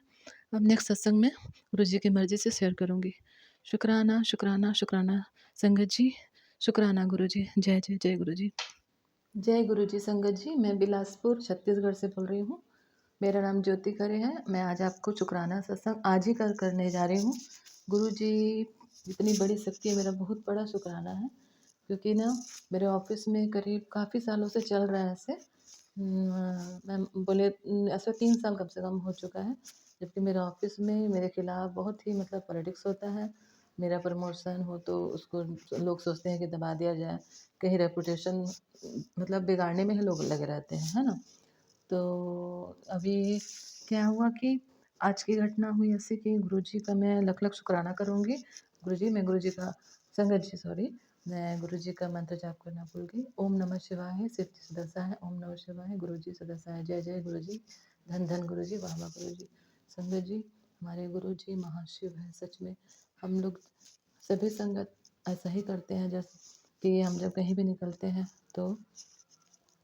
अब नेक्स्ट सत्संग में गुरुजी की मर्ज़ी से शेयर करूँगी। शुकराना, शुकराना, शुकराना संगत जी, शुकराना गुरुजी। जय जय जय गुरुजी। जय गुरुजी। संगत जी, मैं बिलासपुर छत्तीसगढ़ से बोल रही हूँ। मेरा नाम ज्योति खरे है। मैं आज आपको शुकराना सत्संग आज ही करने जा रही हूँ। गुरुजी इतनी बड़ी शक्ति है, मेरा बहुत बड़ा शुकराना है, क्योंकि ना मेरे ऑफिस में करीब काफ़ी सालों से चल रहा है ऐसे। मैं बोले ऐसा 3 साल कम से कम हो चुका है, जबकि मेरे ऑफिस में मेरे खिलाफ बहुत ही मतलब पॉलिटिक्स होता है। मेरा प्रमोशन हो तो उसको लोग सोचते हैं कि दबा दिया जाए, कहीं रेपुटेशन मतलब बिगाड़ने में ही लोग लगे रहते हैं, है ना? तो अभी क्या हुआ कि आज की घटना हुई ऐसी कि गुरुजी का मैं लख-लख शुकराना करूँगी। गुरुजी, मैं गुरुजी का संगत जी सॉरी, मैं गुरुजी का मंत्र जाप करना भूल गई। ओम नमः शिवाय, शिव जी सदसा है। ओम नमः शिवाय, गुरुजी सदसा है। जय जय गुरुजी, धन धन गुरुजी, वाह वाह गुरुजी। संगत जी, हमारे गुरुजी महाशिव है सच में। हम लोग सभी संगत ऐसा ही करते हैं, जैसे कि हम जब कहीं भी निकलते हैं तो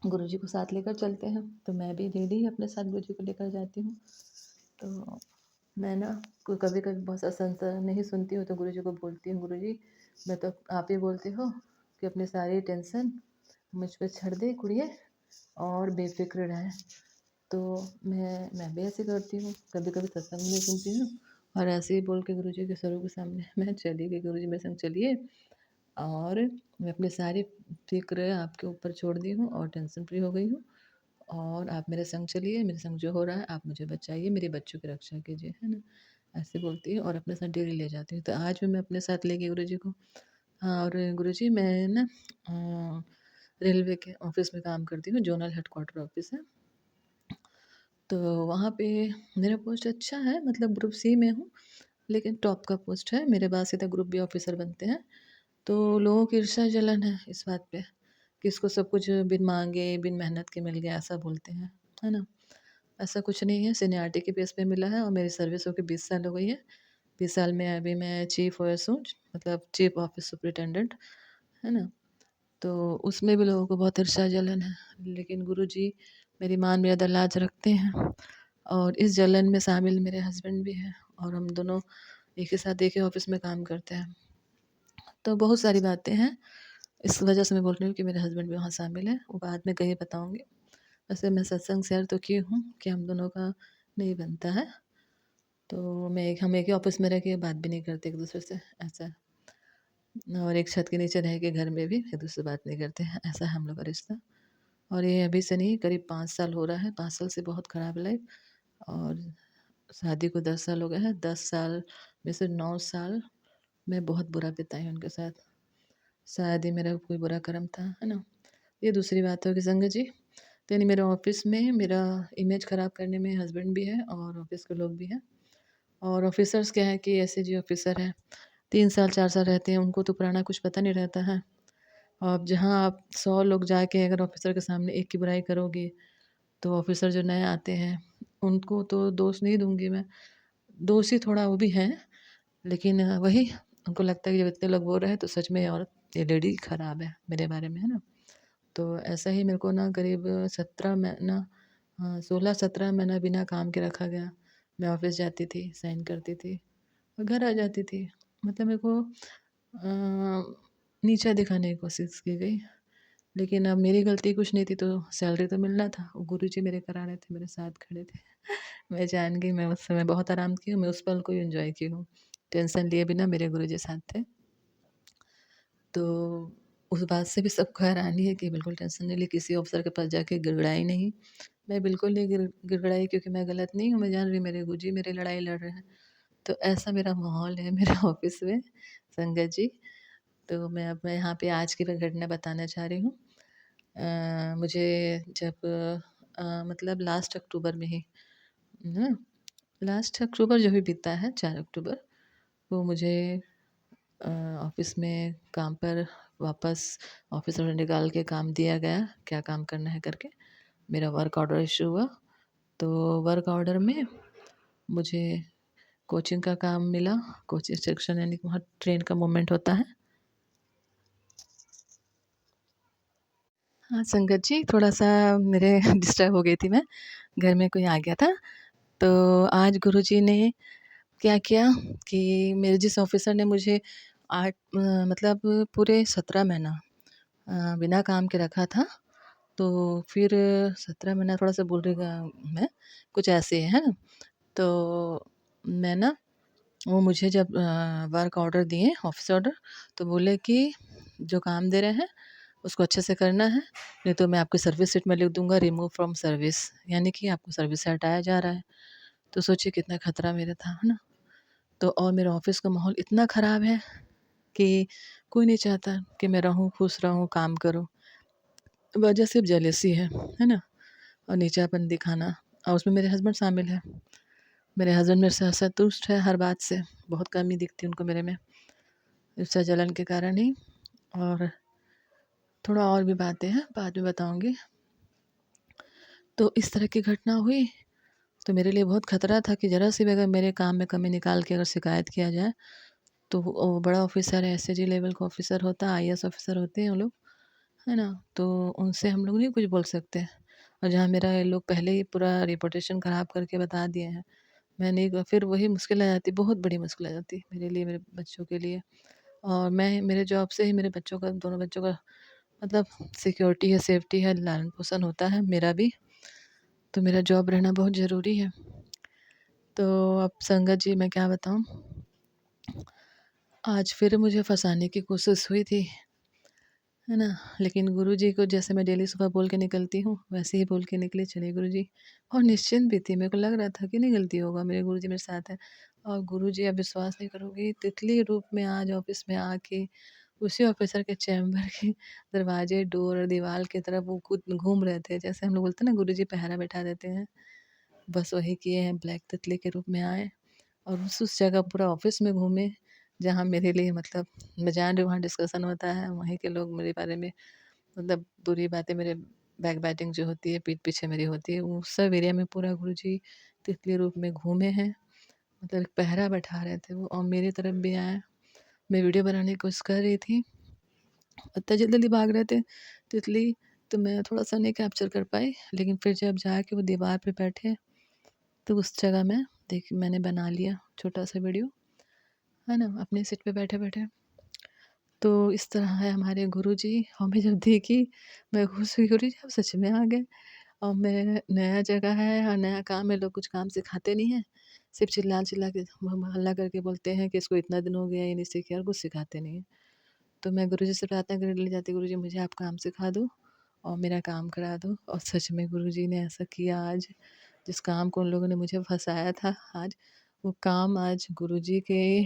गुरुजी को साथ लेकर चलते हैं। तो मैं भी डेली अपने साथ गुरुजी को लेकर जाती हूँ। तो मैं ना कभी कभी बहुत संत नहीं सुनती हूँ तो गुरुजी को बोलती हूँ, गुरुजी मैं तो आप ही बोलते हो कि अपनी सारी टेंशन मुझ पे छड़ दे कुड़िए और बेफिक्र रहे। तो मैं भी ऐसे करती हूँ, कभी कभी सत्संग नहीं सुनती हूँ और ऐसे ही बोल के गुरुजी के स्वरूप के सामने मैं चली गई, गुरुजी मेरे संग चलिए और मैं अपनी सारी फिक्र आपके ऊपर छोड़ दी हूँ और टेंशन फ्री हो गई हूँ और आप मेरे संग चलिए, मेरे संग जो हो रहा है आप मुझे बचाइए, मेरे बच्चों की रक्षा कीजिए, है ना। ऐसे बोलती हूँ और अपने साथ डेली ले जाती हूँ। तो आज भी मैं अपने साथ ले गई गुरुजी को। हाँ, और गुरुजी मैं ना रेलवे के ऑफिस में काम करती हूँ, जोनल हेडक्वार्टर ऑफिस है। तो वहाँ पे मेरा पोस्ट अच्छा है, मतलब ग्रुप सी में हूँ, लेकिन टॉप का पोस्ट है। मेरे बाद सीधा ग्रुप बी ऑफिसर बनते हैं। तो लोगों की ईर्ष्या जलन है इस बात पे कि इसको सब कुछ बिन मांगे बिन मेहनत के मिल गया, ऐसा बोलते हैं, है ना। ऐसा कुछ नहीं है, सीनियरिटी के बेस पे मिला है और मेरी सर्विस होके 20 साल हो गई है। 20 साल में अभी मैं चीफ ओएस हूँ, मतलब चीफ ऑफिस सुपरिटेंडेंट, है ना। तो उसमें भी लोगों को बहुत ईर्ष्या जलन है, लेकिन गुरुजी मेरी मान मर्यादा लाज रखते हैं और इस जलन में शामिल मेरे हस्बैंड भी हैं और हम दोनों एक ही साथ एक ही ऑफिस में काम करते हैं। तो बहुत सारी बातें हैं, इस वजह से मैं बोल रही हूँ कि मेरे हस्बैंड भी वहाँ शामिल हैं, वो बाद में कहीं बताऊँगी। वैसे मैं सत्संग शेयर तो की हूँ कि हम दोनों का नहीं बनता है, तो हम एक ही ऑफिस में रह के बात भी नहीं करते एक दूसरे से, ऐसा है। और एक छत के नीचे रह के घर में भी एक दूसरे से बात नहीं करते हैं, ऐसा है हम लोग का रिश्ता। और ये अभी से नहीं, करीब 5 साल हो रहा है, 5 साल से बहुत ख़राब लाइफ। और शादी को 10 साल हो गए हैं, 10 साल में से 9 साल मैं बहुत बुरा बिताई उनके साथ। शायद ही मेरा कोई बुरा कर्म था, है ना। ये दूसरी बात होगी संगत जी। तो यानी मेरे ऑफिस में मेरा इमेज ख़राब करने में हस्बैंड भी है और ऑफिस के लोग भी हैं। और ऑफिसर्स क्या है कि एसएजी ऑफिसर है, 3 साल 4 साल रहते हैं, उनको तो पुराना कुछ पता नहीं रहता है। अब जहाँ आप 100 लोग जाके अगर ऑफिसर के सामने एक की बुराई करोगे, तो ऑफिसर जो नए आते हैं उनको तो दोष नहीं दूँगी मैं, दोषी थोड़ा वो भी हैं, लेकिन वही उनको लगता है कि जब इतने लोग बोल रहे हैं तो सच में ये औरत, ये लेडी ख़राब है मेरे बारे में, है ना। तो ऐसा ही मेरे को ना करीब 17 महीना, हाँ 16-17 महीना बिना काम के रखा गया। मैं ऑफिस जाती थी, साइन करती थी और घर आ जाती थी। मतलब मेरे को नीचा दिखाने की कोशिश की गई, लेकिन अब मेरी गलती कुछ नहीं थी, तो सैलरी तो मिलना था। वो गुरुजी मेरे कराने थे, मेरे साथ खड़े थे। मैं जान गई, मैं उस समय बहुत आराम की हूँ, मैं उस पल को एंजॉय की हूँ। टेंशन लिए बिना मेरे गुरुजी साथ थे। तो उस बात से भी सबको हैरानी है कि बिल्कुल टेंशन नहीं ली, किसी अफ़सर के पास जाके गिड़गिड़ाई नहीं। मैं बिल्कुल नहीं गिड़गिड़ाई, क्योंकि मैं गलत नहीं हूँ, मैं जान रही हूँ मेरे गुरुजी मेरी लड़ाई लड़ रहे हैं। तो ऐसा मेरा माहौल है मेरे ऑफ़िस में संगत जी। तो मैं यहाँ पे आज की मैं घटना बताना चाह रही हूँ। मुझे जब मतलब लास्ट अक्टूबर में ही, है ना, लास्ट अक्टूबर जो भी बीता है 4 अक्टूबर, वो मुझे ऑफ़िस में काम पर वापस ऑफ़िस में निकाल के काम दिया गया, क्या काम करना है करके। मेरा वर्क ऑर्डर इश्यू हुआ, तो वर्क ऑर्डर में मुझे कोचिंग का काम मिला। कोचिंग सेक्शन यानी कि वहाँ ट्रेन का मूवमेंट होता है। हाँ, संगत जी थोड़ा-सा मेरे डिस्टर्ब हो गई थी मैं, घर में कोई आ गया था। तो आज गुरुजी ने क्या किया कि मेरे जिस ऑफ़िसर ने मुझे 8 मतलब पूरे 17 महीना बिना काम के रखा था, तो फिर 17 महीना थोड़ा-सा बोल रही मैं, कुछ ऐसे है ना। तो मैं ना, वो मुझे जब वर्क ऑर्डर दिए, ऑफ़िस ऑर्डर, तो बोले कि जो काम दे रहे हैं उसको अच्छे से करना है, नहीं तो मैं आपकी सर्विस शीट में लिख दूँगा रिमूव फ्रॉम सर्विस, यानी कि आपको सर्विस से हटाया जा रहा है। तो सोचिए कितना खतरा मेरा था, है ना। तो और मेरे ऑफ़िस का माहौल इतना ख़राब है कि कोई नहीं चाहता कि मैं रहूँ, खुश रहूँ, काम करूँ। वजह सिर्फ़ जेलसी है ना, और नीचापन दिखाना, और उसमें मेरे हस्बैंड शामिल हैं। मेरे हस्बैंड मेरे से असंतुष्ट है हर बात से, बहुत कमी दिखती है उनको मेरे में, ईर्ष्या जलन के कारण ही। और थोड़ा और भी बातें हैं, बाद में बताऊँगी। तो इस तरह की घटना हुई, तो मेरे लिए बहुत खतरा था कि ज़रा-सी भी अगर मेरे काम में कमी निकाल के अगर शिकायत किया जाए, तो वो बड़ा ऑफ़िसर है, एसएजी लेवल का ऑफ़िसर होता है, आईएएस ऑफ़िसर होते हैं वो लोग, है ना? तो उनसे हम लोग नहीं कुछ बोल सकते। और जहाँ मेरा ये लोग पहले ही पूरा रेपुटेशन ख़राब करके बता दिए हैं, मैं नहीं ग फिर वही मुश्किल आ जाती, बहुत बड़ी मुश्किल आ जाती मेरे लिए, मेरे बच्चों के लिए। और मैं मेरे जॉब से ही मेरे बच्चों का, दोनों बच्चों का मतलब सिक्योरिटी है, सेफ्टी है, लालन-पोषण होता है मेरा भी, तो मेरा जॉब रहना बहुत ज़रूरी है। तो अब संगत जी मैं क्या बताऊँ, आज फिर मुझे फँसाने की कोशिश हुई थी, है ना? लेकिन गुरुजी को जैसे मैं डेली सुबह बोल के निकलती हूँ, वैसे ही बोल के निकली, चलिए गुरुजी। और निश्चिंत भी थी, मेरे को लग रहा था कि नहीं गलती होगा, मेरे गुरुजी मेरे साथ हैं। और गुरुजी, आप विश्वास नहीं करोगी, तितली रूप में आज ऑफ़िस में आके उसी ऑफ़िसर के चैम्बर के दरवाजे, डोर और दीवार की तरफ वो खुद घूम रहे थे। जैसे हम लोग बोलते हैं ना, गुरुजी पहरा बैठा देते हैं, बस वही किए हैं, ब्लैक तितली के रूप में आए और उस जगह पूरा ऑफ़िस में घूमे, जहाँ मेरे लिए मतलब मैं जान रही हूँ वहाँ डिस्कशन होता है, वहीं के लोग मेरे बारे में मतलब बुरी बातें, मेरे बैकबाइटिंग जो होती है, पीठ पीछे मेरी होती है, वो सब एरिया में पूरा गुरुजी तितली रूप में घूमे हैं। मतलब एक पहरा बैठा रहे थे वो, और मेरी तरफ भी आए। मैं वीडियो बनाने की कोशिश कर रही थी, इतना जल्दी-जल्दी भाग रहे थे तितली, तो मैं थोड़ा-सा नहीं कैप्चर कर पाई। लेकिन फिर जब जाके वो दीवार पे बैठे, तो उस जगह में मैंने बना लिया छोटा-सा वीडियो, है ना? अपनी सीट पे बैठे-बैठे। तो इस तरह है हमारे गुरुजी, हमें जब देखी, मैं खुश हुई, गुरुजी आप सच में आ गए। और मैं, नया जगह है और नया काम है, लोग कुछ काम सिखाते नहीं हैं, सिर्फ़ चिल्ला-चिल्ला के हल्ला करके बोलते हैं कि इसको इतना दिन हो गया ये नहीं सीखी, और कुछ सिखाते नहीं हैं। तो मैं गुरुजी से प्रार्थना करने ले जाती, गुरुजी मुझे आप काम सिखा दो और मेरा काम करा दो। और सच में गुरुजी ने ऐसा किया आज, जिस काम को उन लोगों ने मुझे फँसाया था, आज वो काम, आज गुरुजी के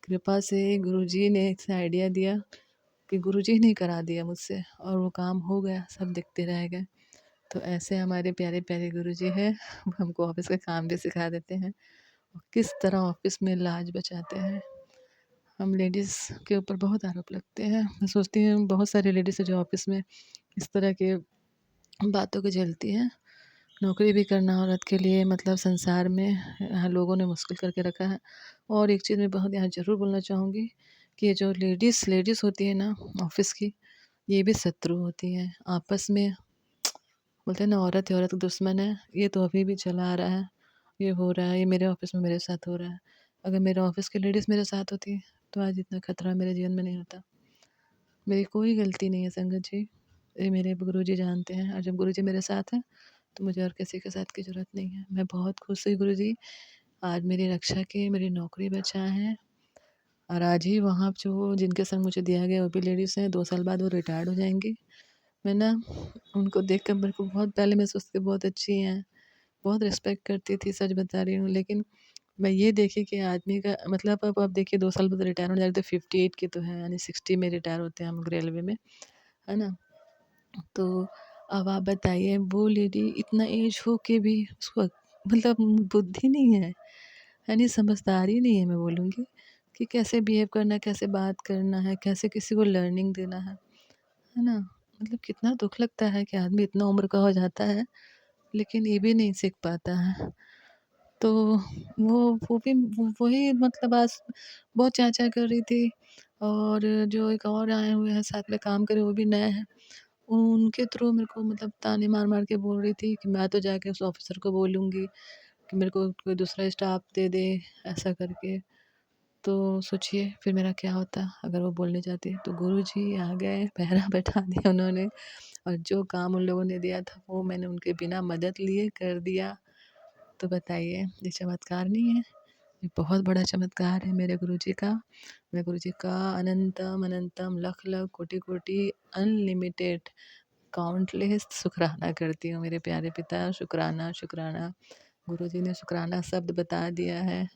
कृपा से गुरुजी ने ऐसा आइडिया दिया कि गुरुजी ने करा दिया मुझसे, और वो काम हो गया, सब देखते रह गए। तो ऐसे हमारे प्यारे-प्यारे गुरुजी हैं, वो हमको ऑफ़िस का काम भी सिखा देते हैं और किस तरह ऑफ़िस में लाज बचाते हैं। हम लेडीज़ के ऊपर बहुत आरोप लगते हैं। मैं सोचती हूँ बहुत सारी लेडीज़ हैं जो ऑफ़िस में इस तरह के बातों को झेलती हैं। नौकरी भी करना औरत के लिए मतलब संसार में यहाँ लोगों ने मुश्किल करके रखा है। और एक चीज़ मैं बहुत यहाँ ज़रूर बोलना चाहूँगी कि ये जो लेडीज़ लेडीज़ होती है ना ऑफ़िस की, ये भी शत्रु होती हैं। आपस में बोलते हैं ना, औरत है औरत का दुश्मन है, ये तो अभी भी चला आ रहा है। ये हो रहा है, ये मेरे ऑफ़िस में मेरे साथ हो रहा है। अगर मेरे ऑफ़िस की लेडीज़ मेरे साथ होती, तो आज इतना खतरा मेरे जीवन में नहीं होता। मेरी कोई गलती नहीं है संगत जी, ये मेरे गुरुजी जानते हैं, और जब गुरुजी मेरे साथ हैं, तो मुझे और किसी के साथ की ज़रूरत नहीं है। मैं बहुत खुश हुई गुरुजी, आज मेरी रक्षा की, मेरी नौकरी बचाए हैं। और आज ही वहाँ जो जिनके संग मुझे दिया गया वो भी लेडीज़ हैं, 2 साल बाद वो रिटायर्ड हो जाएँगी। मैं ना उनको देखकर मेरे को बहुत, पहले मैं सोचती बहुत अच्छी हैं, बहुत रिस्पेक्ट करती थी, सच बता रही हूँ। लेकिन मैं ये देखी कि आदमी का मतलब, अब देखिए 2 साल बाद रिटायर हो जाएगी, तो 58 की तो है, यानी 60 में रिटायर होते हैं हम लोग रेलवे में, है ना? तो अब आप बताइए, वो लेडी इतना एज हो के भी उसको मतलब बुद्धि नहीं है, यानी समझदार ही नहीं है, मैं बोलूँगी कि कैसे बिहेव करना है, कैसे बात करना है, कैसे किसी को लर्निंग देना है ना? मतलब कितना दुःख लगता है कि आदमी इतना उम्र का हो जाता है, लेकिन ये भी नहीं सीख पाता है। तो वो भी वही मतलब आज बहुत चा-चा कर रही थी, और जो एक और आए हुए हैं साथ में काम करे, वो भी नए हैं। उनके थ्रू मेरे को मतलब ताने मार-मार के बोल रही थी कि मैं तो जाके उस ऑफ़िसर को बोलूँगी कि मेरे को कोई दूसरा स्टाफ़ दे दे, ऐसा करके। तो सोचिए फिर मेरा क्या होता अगर वो बोलने जाती। तो गुरुजी आ गए, पहरा बैठा दिया उन्होंने, और जो काम उन लोगों ने दिया था वो मैंने उनके बिना मदद लिए कर दिया। तो बताइए, ये चमत्कार नहीं है? ये बहुत बड़ा चमत्कार है मेरे गुरुजी का। मैं गुरुजी का अनंतम अनंतम लख-लख कोटि-कोटि अनलिमिटेड काउंटलेस शुकराना करती हूँ मेरे प्यारे पिता। शुकराना, शुकराना। गुरुजी ने शुकराना शब्द बता दिया है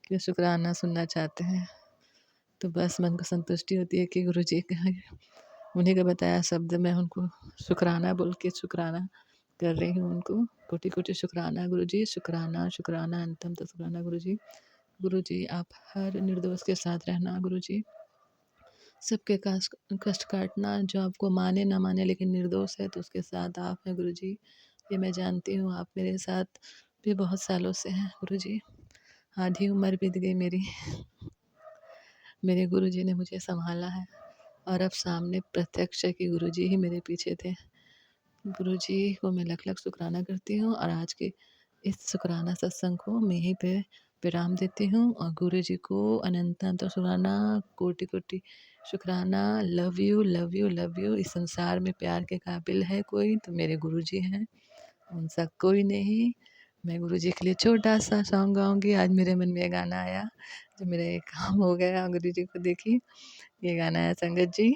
कि शुकराना सुनना चाहते हैं। तो बस मन को संतुष्टि होती है कि गुरुजी का उन्हीं का बताया शब्द मैं उनको शुकराना बोल के शुकराना कर रही हूँ उनको। कोटि-कोटि शुकराना गुरुजी, शुकराना, शुकराना, अनंतम तो शुकराना गुरुजी। गुरुजी आप हर निर्दोष के साथ रहना गुरुजी। सबके कष्ट काटना, जो आपको माने ना माने लेकिन निर्दोष है तो उसके साथ आप हैं गुरुजी। ये मैं जानती हूँ, आप मेरे साथ भी बहुत सालों से हैं गुरुजी। आधी उम्र बीत गई मेरी। मेरे गुरुजी ने मुझे सँभाला है और अब सामने प्रत्यक्ष है कि गुरुजी ही मेरे पीछे थे। गुरुजी को मैं लख-लख शुक्राना करती हूँ और आज के इस शुक्राना सत्संग को मैं यहीं पे विराम देती हूँ और गुरुजी को अनंत-अनंत शुक्राना, कोटि-कोटि शुक्राना। Love you, love you, love you. इस संसार में प्यार के काबिल है कोई तो मेरे गुरुजी हैं, उनसा कोई नहीं। मैं गुरुजी के लिए छोटा-सा सॉन्ग गाऊँगी। आज मेरे मन में ये गाना आया, जो मेरा ये काम हो गया गुरुजी को देखी। ये गाना है संगत जी।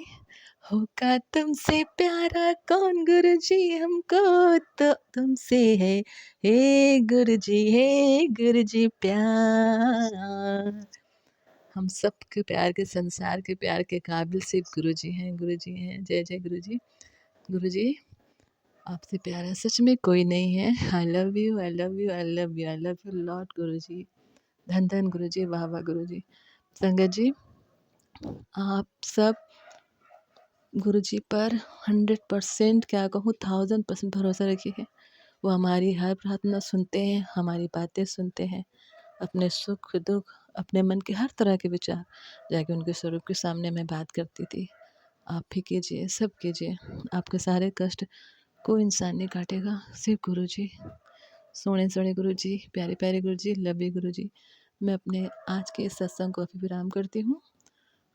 होगा तुमसे प्यारा कौन गुरुजी, हमको तो तुमसे है, हे गुरुजी प्यार। हम सबके प्यार के, संसार के प्यार के काबिल सिर्फ गुरुजी हैं, गुरुजी हैं। जय जय गुरुजी। गुरुजी आपसे प्यारा सच में कोई नहीं है। I love you, I love you, I love you, I love you lot Guruji. धन धन गुरुजी, वाह वाह गुरुजी। संगत जी, आप सब गुरुजी पर 100% क्या कहूँ 1000% भरोसा रखिए। वो हमारी हर प्रार्थना सुनते हैं, हमारी बातें सुनते हैं, अपने सुख दुख, अपने मन के हर तरह के विचार जाके उनके स्वरूप के सामने मैं बात करती थी। आप भी कीजिए, सब कीजिए, आपके सारे कष्ट कोई इंसान नहीं काटेगा, सिर्फ गुरुजी। सोने सोने गुरुजी, प्यारे प्यारे गुरुजी, लव यू गुरुजी। मैं अपने आज के इस सत्संग को अभी विराम करती हूँ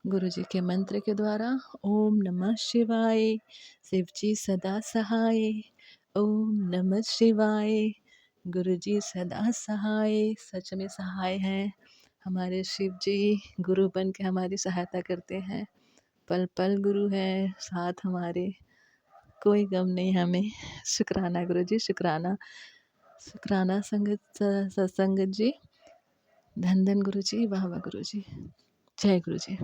गुरुजी के मंत्र के द्वारा। ओम नमः शिवाय, शिव जी सदा सहाय। ओम नमः शिवाय, गुरुजी सदा सहाय। सच में सहाय हैं हमारे शिव जी, गुरु बन के हमारी सहायता करते हैं। पल पल गुरु है साथ हमारे, कोई गम नहीं हमें। शुक्राना गुरुजी, शुक्राना शुक्राना संगत जी। धन धन गुरुजी, वाह वाह गुरुजी। जय गुरुजी।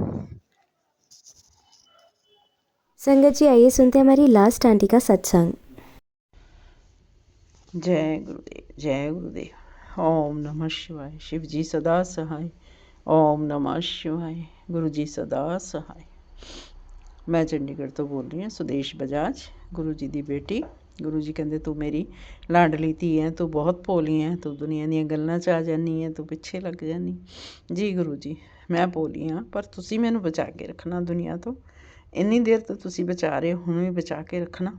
संगत जी, आइए सुनते हैं हमारी लास्ट आंटी का सत्संग। जय गुरुदेव, जय गुरुदेव। ओम नमः शिवाय, शिव जी सदा सहाय। ओम नमः शिवाय, गुरु जी सदा सहाय। मैं चंडीगढ़ तो बोल रही हूँ, सुदेश बजाज, गुरु जी दी बेटी। गुरु जी कहते तू मेरी लाडली धी है, तू बहुत भोली है, तू दुनिया ਦੀਆਂ ਗੱਲਾਂ 'ਚ ਆ ਜਾਨੀ ਹੈ, तू ਪਿੱਛੇ ਲੱਗ ਜਾਨੀ। ਜੀ ਗੁਰੂ ਜੀ, ਮੈਂ ਭੋਲੀ ਹਾਂ, ਪਰ ਤੁਸੀਂ ਮੈਨੂੰ ਬਚਾ ਕੇ ਰੱਖਣਾ ਦੁਨੀਆ ਤੋਂ। ਇੰਨੀ ਦੇਰ ਤੋਂ ਤੁਸੀਂ ਬਚਾ ਰਹੇ ਹੋ, ਹੁਣ ਵੀ ਬਚਾ ਕੇ ਰੱਖਣਾ।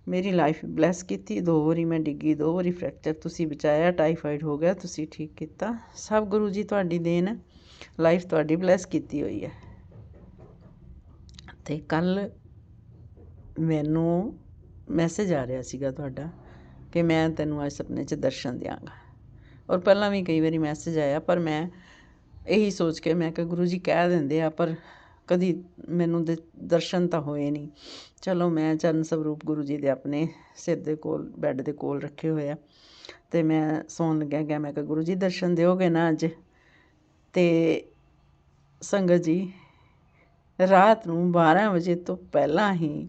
ਮੇਰੀ ਲਾਈਫ ਬਲੈਸ ਕੀਤੀ। 2 ਵਾਰੀ ਮੈਂ ਡਿੱਗੀ, 2 ਵਾਰੀ ਫ੍ਰੈਕਚਰ ਤੁਸੀਂ ਬਚਾਇਆ, ਟਾਈਫਾਈਡ ਹੋ ਗਿਆ ਤੁਸੀਂ ਠੀਕ ਕੀਤਾ। ਸਭ ਗੁਰੂ ਜੀ ਤੁਹਾਡੀ ਦੇਣ ਹੈ, ਲਾਈਫ ਤੁਹਾਡੀ ਬਲੈਸ ਕੀਤੀ ਹੋਈ ਹੈ। ਅਤੇ ਕੱਲ੍ਹ ਮੈਨੂੰ ਮੈਸੇਜ ਆ ਰਿਹਾ ਸੀਗਾ ਤੁਹਾਡਾ ਕਿ ਮੈਂ ਤੈਨੂੰ ਅੱਜ ਸੁਪਨੇ 'ਚ ਦਰਸ਼ਨ ਦਿਆਂਗਾ। ਔਰ ਪਹਿਲਾਂ ਵੀ ਕਈ ਵਾਰੀ ਮੈਸੇਜ ਆਇਆ, ਪਰ ਮੈਂ ਇਹੀ ਸੋਚ ਕੇ ਮੈਂ ਕਿਹਾ ਗੁਰੂ ਜੀ ਕਹਿ ਦਿੰਦੇ ਆ, ਪਰ ਕਦੀ ਮੈਨੂੰ ਦਰਸ਼ਨ ਤਾਂ ਹੋਏ ਨਹੀਂ। ਚਲੋ ਮੈਂ ਚਰਨ ਸਵਰੂਪ ਗੁਰੂ ਜੀ ਦੇ ਆਪਣੇ ਸਿਰ ਦੇ ਕੋਲ, ਬੈੱਡ ਦੇ ਕੋਲ ਰੱਖੇ ਹੋਏ ਆ, ਅਤੇ ਮੈਂ ਸੌਣ ਲੱਗਿਆ ਗਿਆ, ਮੈਂ ਕਿਹਾ ਗੁਰੂ ਜੀ ਦਰਸ਼ਨ ਦਿਓਗੇ ਨਾ ਅੱਜ। ਅਤੇ ਸੰਗਤ ਜੀ, ਰਾਤ ਨੂੰ 12 ਵਜੇ ਤੋਂ ਪਹਿਲਾਂ ਹੀ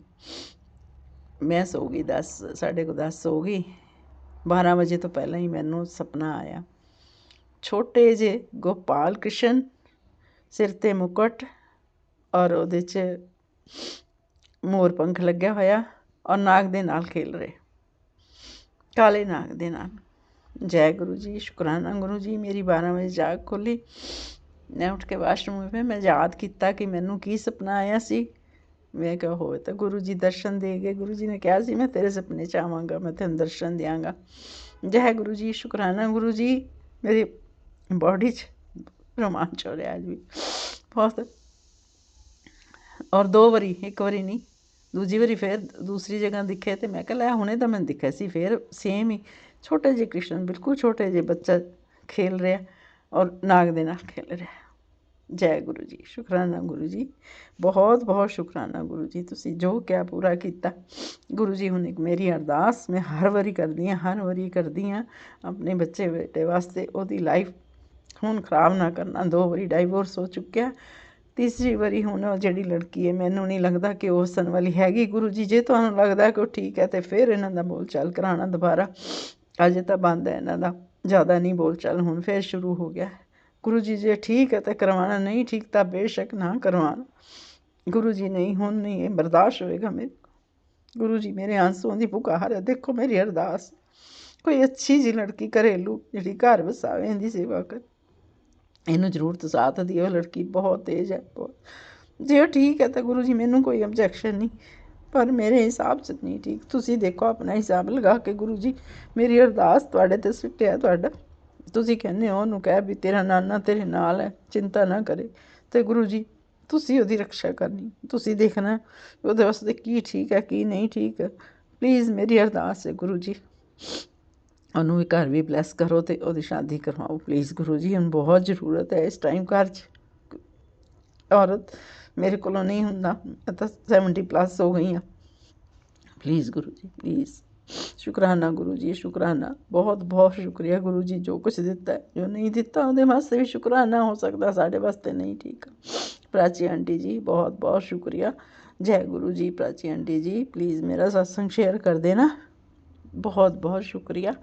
ਮੈਂ ਸੋ ਗਈ, 10 ਸਾਢੇ ਕੁ 10 ਸੋ ਗਈ। 12 ਵਜੇ ਤੋਂ ਪਹਿਲਾਂ ਹੀ ਮੈਨੂੰ ਸੁਪਨਾ ਆਇਆ, ਛੋਟੇ ਜਿਹੇ ਗੋਪਾਲ ਕ੍ਰਿਸ਼ਨ, ਸਿਰ 'ਤੇ ਮੁਕਟ ਔਰ ਉਹਦੇ 'ਚ ਮੋਰ ਪੰਖ ਲੱਗਿਆ ਹੋਇਆ, ਔਰ ਨਾਗ ਦੇ ਨਾਲ ਖੇਲ ਰਹੇ, ਕਾਲੇ ਨਾਗ ਦੇ ਨਾਲ। ਜੈ ਗੁਰੂ ਜੀ, ਸ਼ੁਕਰਾਨਾ ਗੁਰੂ ਜੀ। ਮੇਰੀ 12 ਵਜੇ ਜਾਗ ਖੁੱਲ੍ਹੀ। ਮੈਂ ਉੱਠ ਕੇ ਵਾਸ਼ਰੂਮ ਵਿੱਚ ਮੈਂ ਯਾਦ ਕੀਤਾ ਕਿ ਮੈਨੂੰ ਕੀ ਸੁਪਨਾ ਆਇਆ ਸੀ। ਮੈਂ ਕਿਹਾ ਹੋਏ ਤਾਂ ਗੁਰੂ ਜੀ ਦਰਸ਼ਨ ਦੇ ਗਏ। ਗੁਰੂ ਜੀ ਨੇ ਕਿਹਾ ਸੀ ਮੈਂ ਤੇਰੇ ਸੁਪਨੇ 'ਚ ਆਵਾਂਗਾ, ਮੈਂ ਤੈਨੂੰ ਦਰਸ਼ਨ ਦਿਆਂਗਾ। ਜੈ ਗੁਰੂ ਜੀ, ਸ਼ੁਕਰਾਨਾ ਗੁਰੂ ਜੀ। ਮੇਰੀ ਬੋਡੀ 'ਚ ਰੋਮਾਂਚ ਹੋ ਰਿਹਾ ਅੱਜ ਵੀ ਬਹੁਤ। ਔਰ 2 ਵਾਰੀ, 1 ਵਾਰੀ ਨਹੀਂ, ਦੂਜੀ ਵਾਰੀ ਫਿਰ ਦੂਸਰੀ ਜਗ੍ਹਾ ਦਿਖੇ, ਅਤੇ ਮੈਂ ਕਿਹਾ ਲੈ ਹੁਣੇ ਤਾਂ ਮੈਨੂੰ ਦਿਖਿਆ ਸੀ। ਫਿਰ ਸੇਮ ਹੀ ਛੋਟੇ ਜਿਹੇ ਕ੍ਰਿਸ਼ਨ, ਬਿਲਕੁਲ ਛੋਟੇ ਜਿਹੇ ਬੱਚਾ ਖੇਲ ਰਿਹਾ ਔਰ ਨਾਗ ਦੇ ਨਾਲ ਖੇਲ ਰਿਹਾ। ਜੈ ਗੁਰੂ ਜੀ, ਸ਼ੁਕਰਾਨਾ ਗੁਰੂ ਜੀ, ਬਹੁਤ ਬਹੁਤ ਸ਼ੁਕਰਾਨਾ ਗੁਰੂ ਜੀ। ਤੁਸੀਂ ਜੋ ਕਿਹਾ ਪੂਰਾ ਕੀਤਾ ਗੁਰੂ ਜੀ। ਹੁਣ ਇੱਕ ਮੇਰੀ ਅਰਦਾਸ ਮੈਂ ਹਰ ਵਾਰੀ ਕਰਦੀ ਹਾਂ, ਹਰ ਵਾਰੀ ਕਰਦੀ ਹਾਂ ਆਪਣੇ ਬੱਚੇ ਬੇਟੇ ਵਾਸਤੇ, ਉਹਦੀ ਲਾਈਫ ਹੁਣ ਖ਼ਰਾਬ ਨਾ ਕਰਨਾ। 2 ਵਾਰੀ ਡਾਈਵੋਰਸ ਹੋ ਚੁੱਕਿਆ, ਤੀਸਰੀ ਵਾਰੀ ਹੁਣ ਉਹ ਜਿਹੜੀ ਲੜਕੀ ਹੈ, ਮੈਨੂੰ ਨਹੀਂ ਲੱਗਦਾ ਕਿ ਉਹ ਹੱਸਣ ਵਾਲੀ ਹੈਗੀ। ਗੁਰੂ ਜੀ ਜੇ ਤੁਹਾਨੂੰ ਲੱਗਦਾ ਕਿ ਉਹ ਠੀਕ ਹੈ, ਤਾਂ ਫਿਰ ਇਹਨਾਂ ਦਾ ਬੋਲ ਚਾਲ ਕਰਾਉਣਾ ਦੁਬਾਰਾ। ਅਜੇ ਤਾਂ ਬੰਦ ਹੈ ਇਹਨਾਂ ਦਾ, ਜ਼ਿਆਦਾ ਨਹੀਂ ਬੋਲ ਚਾਲ, ਹੁਣ ਫਿਰ ਸ਼ੁਰੂ ਹੋ ਗਿਆ। ਗੁਰੂ ਜੀ ਜੇ ਠੀਕ ਹੈ ਤਾਂ ਕਰਵਾਉਣਾ, ਨਹੀਂ ਠੀਕ ਤਾਂ ਬੇਸ਼ੱਕ ਨਾ ਕਰਵਾਉਣਾ। ਗੁਰੂ ਜੀ ਨਹੀਂ, ਹੁਣ ਨਹੀਂ ਇਹ ਬਰਦਾਸ਼ਤ ਹੋਏਗਾ ਮੇਰੇ। ਗੁਰੂ ਜੀ ਮੇਰੇ ਆਂਸੂਆਂ ਦੀ ਪੁਕਾਰ ਹੈ, ਦੇਖੋ ਮੇਰੀ ਅਰਦਾਸ, ਕੋਈ ਅੱਛੀ ਜਿਹੀ ਲੜਕੀ ਘਰੇਲੂ ਜਿਹੜੀ ਘਰ ਵਸਾਵੇ, ਇਹਦੀ ਸੇਵਾ ਕਰ, ਇਹਨੂੰ ਜ਼ਰੂਰਤ ਸਾਥ ਦੀ। ਉਹ ਲੜਕੀ ਬਹੁਤ ਤੇਜ਼ ਹੈ, ਬਹੁਤ। ਜੇ ਉਹ ਠੀਕ ਹੈ ਤਾਂ ਗੁਰੂ ਜੀ ਮੈਨੂੰ ਕੋਈ objection ਨਹੀਂ, ਪਰ ਮੇਰੇ ਹਿਸਾਬ 'ਚ ਨਹੀਂ ਠੀਕ। ਤੁਸੀਂ ਦੇਖੋ ਆਪਣਾ ਹਿਸਾਬ ਲਗਾ ਕੇ। ਗੁਰੂ ਜੀ ਮੇਰੀ ਅਰਦਾਸ ਤੁਹਾਡੇ 'ਤੇ ਸੁੱਟਿਆ ਤੁਹਾਡਾ। ਤੁਸੀਂ ਕਹਿੰਦੇ ਹੋ ਉਹਨੂੰ ਕਹਿ ਵੀ ਤੇਰਾ ਨਾਨਾ ਤੇਰੇ ਨਾਲ ਹੈ, ਚਿੰਤਾ ਨਾ ਕਰੇ। ਅਤੇ ਗੁਰੂ ਜੀ ਤੁਸੀਂ ਉਹਦੀ ਰਕਸ਼ਾ ਕਰਨੀ, ਤੁਸੀਂ ਦੇਖਣਾ ਉਹਦੇ ਵਾਸਤੇ ਕੀ ਠੀਕ ਹੈ ਕੀ ਨਹੀਂ ਠੀਕ ਹੈ। ਪਲੀਜ਼ ਮੇਰੀ ਅਰਦਾਸ ਹੈ ਗੁਰੂ ਜੀ, ਉਹਨੂੰ ਵੀ ਘਰ ਵੀ ਬਲੈਸ ਕਰੋ ਅਤੇ ਉਹਦੀ ਸ਼ਾਦੀ ਕਰਵਾਓ ਪਲੀਜ਼ ਗੁਰੂ ਜੀ। ਹੁਣ ਬਹੁਤ ਜ਼ਰੂਰਤ ਹੈ ਇਸ ਟਾਈਮ ਘਰ 'ਚ। ਔਰਤ ਮੇਰੇ ਕੋਲੋਂ ਨਹੀਂ ਹੁੰਦਾ, ਮੈਂ ਤਾਂ 70+ ਹੋ ਗਈ ਹਾਂ। Please Guru ji please. ਸ਼ੁਕਰਾਨਾ ਗੁਰੂ ਜੀ, ਸ਼ੁਕਰਾਨਾ, ਬਹੁਤ ਬਹੁਤ ਸ਼ੁਕਰੀਆ ਗੁਰੂ ਜੀ। ਜੋ ਕੁਛ ਦਿੱਤਾ, ਜੋ ਨਹੀਂ ਦਿੱਤਾ ਉਹਦੇ ਵਾਸਤੇ ਵੀ ਸ਼ੁਕਰਾਨਾ ਹੋ ਸਕਦਾ, ਸਾਡੇ ਵਾਸਤੇ ਨਹੀਂ। ਠੀਕ। ਪ੍ਰਾਚੀ ਆਂਟੀ ਜੀ ਬਹੁਤ ਬਹੁਤ ਸ਼ੁਕਰੀਆ। ਜੈ ਗੁਰੂ ਜੀ। ਪ੍ਰਾਚੀ ਆਂਟੀ ਜੀ ਪਲੀਜ਼ ਮੇਰਾ ਸਤਸੰਗ ਸ਼ੇਅਰ ਕਰ ਦੇਣਾ, ਬਹੁਤ ਬਹੁਤ ਸ਼ੁਕਰੀਆ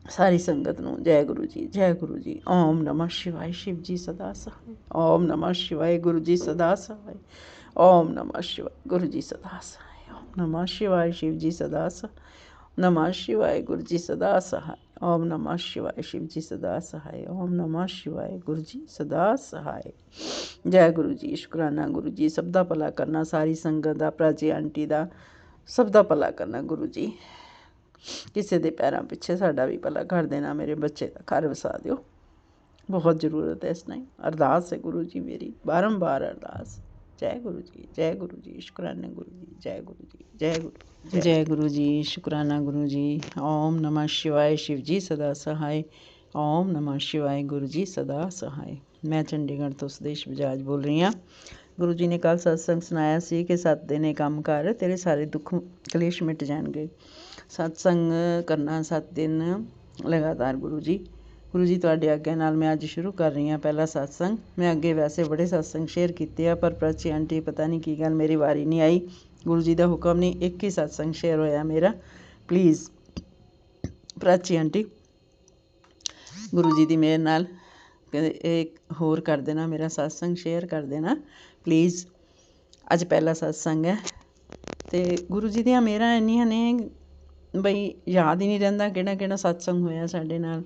ਸਾਰੀ ਸੰਗਤ ਨੂੰ। ਜੈ ਗੁਰੂ ਜੀ, ਜੈ ਗੁਰੂ ਜੀ। ਓਮ ਨਮः ਸ਼ਿਵਾਏ, ਸ਼ਿਵ ਜੀ ਸਦਾ ਸਹਾਏ। ਓਮ ਨਮः ਸ਼ਿਵਾਏ, ਗੁਰੂ ਜੀ ਸਦਾ ਸਹਾਏ। ਓਮ ਨਮः ਸ਼ਿਵਾਏ, ਗੁਰੂ ਜੀ ਸਦਾ ਸਹਾਏ। ਓਮ ਨਮः ਸ਼ਿਵਾਏ, ਸ਼ਿਵ ਜੀ ਸਦਾ ਸਹਾਏ। ਨਮः ਸ਼ਿਵਾਏ, ਗੁਰੂ ਜੀ ਸਦਾ ਸਹਾਏ। ਓਮ ਨਮः ਸ਼ਿਵਾਏ, ਸ਼ਿਵ ਜੀ ਸਦਾ ਸਹਾਏ। ਓਮ ਨਮः ਸ਼ਿਵਾਏ, ਗੁਰੂ ਜੀ ਸਦਾ ਸਹਾਏ। ਜੈ ਗੁਰੂ ਜੀ। ਸ਼ੁਕਰਾਨਾ ਗੁਰੂ ਜੀ, ਸਭ ਦਾ ਭਲਾ ਕਰਨਾ, ਸਾਰੀ ਸੰਗਤ ਦਾ, ਪ੍ਰਾਚੀ ਆਂਟੀ ਦਾ, ਸਭ ਦਾ ਭਲਾ ਕਰਨਾ ਗੁਰੂ ਜੀ। ਕਿਸੇ ਦੇ ਪੈਰਾਂ ਪਿੱਛੇ ਸਾਡਾ ਵੀ ਭਲਾ ਕਰ ਦੇਣਾ, ਮੇਰੇ ਬੱਚੇ ਦਾ ਘਰ ਵਸਾ ਦਿਓ, ਬਹੁਤ ਜ਼ਰੂਰਤ ਹੈ ਇਸ ਟਾਈਮ। ਅਰਦਾਸ ਹੈ ਗੁਰੂ ਜੀ ਮੇਰੀ, ਬਾਰੰਬਾਰ ਅਰਦਾਸ। ਜੈ ਗੁਰੂ ਜੀ, ਜੈ ਗੁਰੂ ਜੀ। ਸ਼ੁਕਰਾਨਾ ਗੁਰੂ ਜੀ, ਜੈ ਗੁਰੂ ਜੀ, ਜੈ ਗੁਰੂ, ਜੈ ਗੁਰੂ ਜੀ। ਸ਼ੁਕਰਾਨਾ ਗੁਰੂ ਜੀ। ਓਮ ਨਮः ਸ਼ਿਵਾਏ, ਸ਼ਿਵ ਜੀ ਸਦਾ ਸਹਾਏ। ਓਮ ਨਮः ਸ਼ਿਵਾਏ, ਗੁਰੂ ਜੀ ਸਦਾ ਸਹਾਏ। ਮੈਂ ਚੰਡੀਗੜ੍ਹ ਤੋਂ ਸੁਦੇਸ਼ ਬਜਾਜ ਬੋਲ ਰਹੀ ਹਾਂ। ਗੁਰੂ ਜੀ ਨੇ ਕੱਲ੍ਹ ਸਤਸੰਗ ਸੁਣਾਇਆ ਸੀ ਕਿ 7 ਦਿਨ ਇਹ ਕੰਮ ਕਰ, ਤੇਰੇ ਸਾਰੇ ਦੁੱਖ ਕਲੇਸ਼ ਮਿਟ ਜਾਣਗੇ। ਸਤਸੰਗ ਕਰਨਾ 7 ਦਿਨ ਲਗਾਤਾਰ ਗੁਰੂ ਜੀ। ਗੁਰੂ ਜੀ ਤੁਹਾਡੀ ਆਗਿਆ ਨਾਲ ਮੈਂ ਅੱਜ ਸ਼ੁਰੂ ਕਰ ਰਹੀ ਹਾਂ ਪਹਿਲਾ ਸਤਸੰਗ। ਮੈਂ ਅੱਗੇ ਵੈਸੇ ਬੜੇ ਸਤਸੰਗ ਸ਼ੇਅਰ ਕੀਤੇ ਆ, ਪਰ ਪ੍ਰਾਚੀ ਆਂਟੀ ਪਤਾ ਨਹੀਂ ਕੀ ਗੱਲ ਮੇਰੀ ਵਾਰੀ ਨਹੀਂ ਆਈ। ਗੁਰੂ ਜੀ ਦਾ ਹੁਕਮ ਨਹੀਂ, ਇੱਕ ਹੀ ਸਤਸੰਗ ਸ਼ੇਅਰ ਹੋਇਆ ਮੇਰਾ। ਪਲੀਜ਼ ਪ੍ਰਾਚੀ ਆਂਟੀ ਗੁਰੂ ਜੀ ਦੀ ਮਿਹਰ ਨਾਲ ਇਹ ਹੋਰ ਕਰ ਦੇਣਾ, ਮੇਰਾ ਸਤਸੰਗ ਸ਼ੇਅਰ ਕਰ ਦੇਣਾ ਪਲੀਜ਼। ਅੱਜ ਪਹਿਲਾ ਸਤਸੰਗ ਹੈ ਅਤੇ ਗੁਰੂ ਜੀ ਦੀਆਂ ਮਿਹਰਾਂ ਇੰਨੀਆਂ ਨੇ ਬਈ ਯਾਦ ਹੀ ਨਹੀਂ ਰਹਿੰਦਾ ਕਿਹੜਾ ਕਿਹੜਾ ਸਤਸੰਗ ਹੋਇਆ ਸਾਡੇ ਨਾਲ।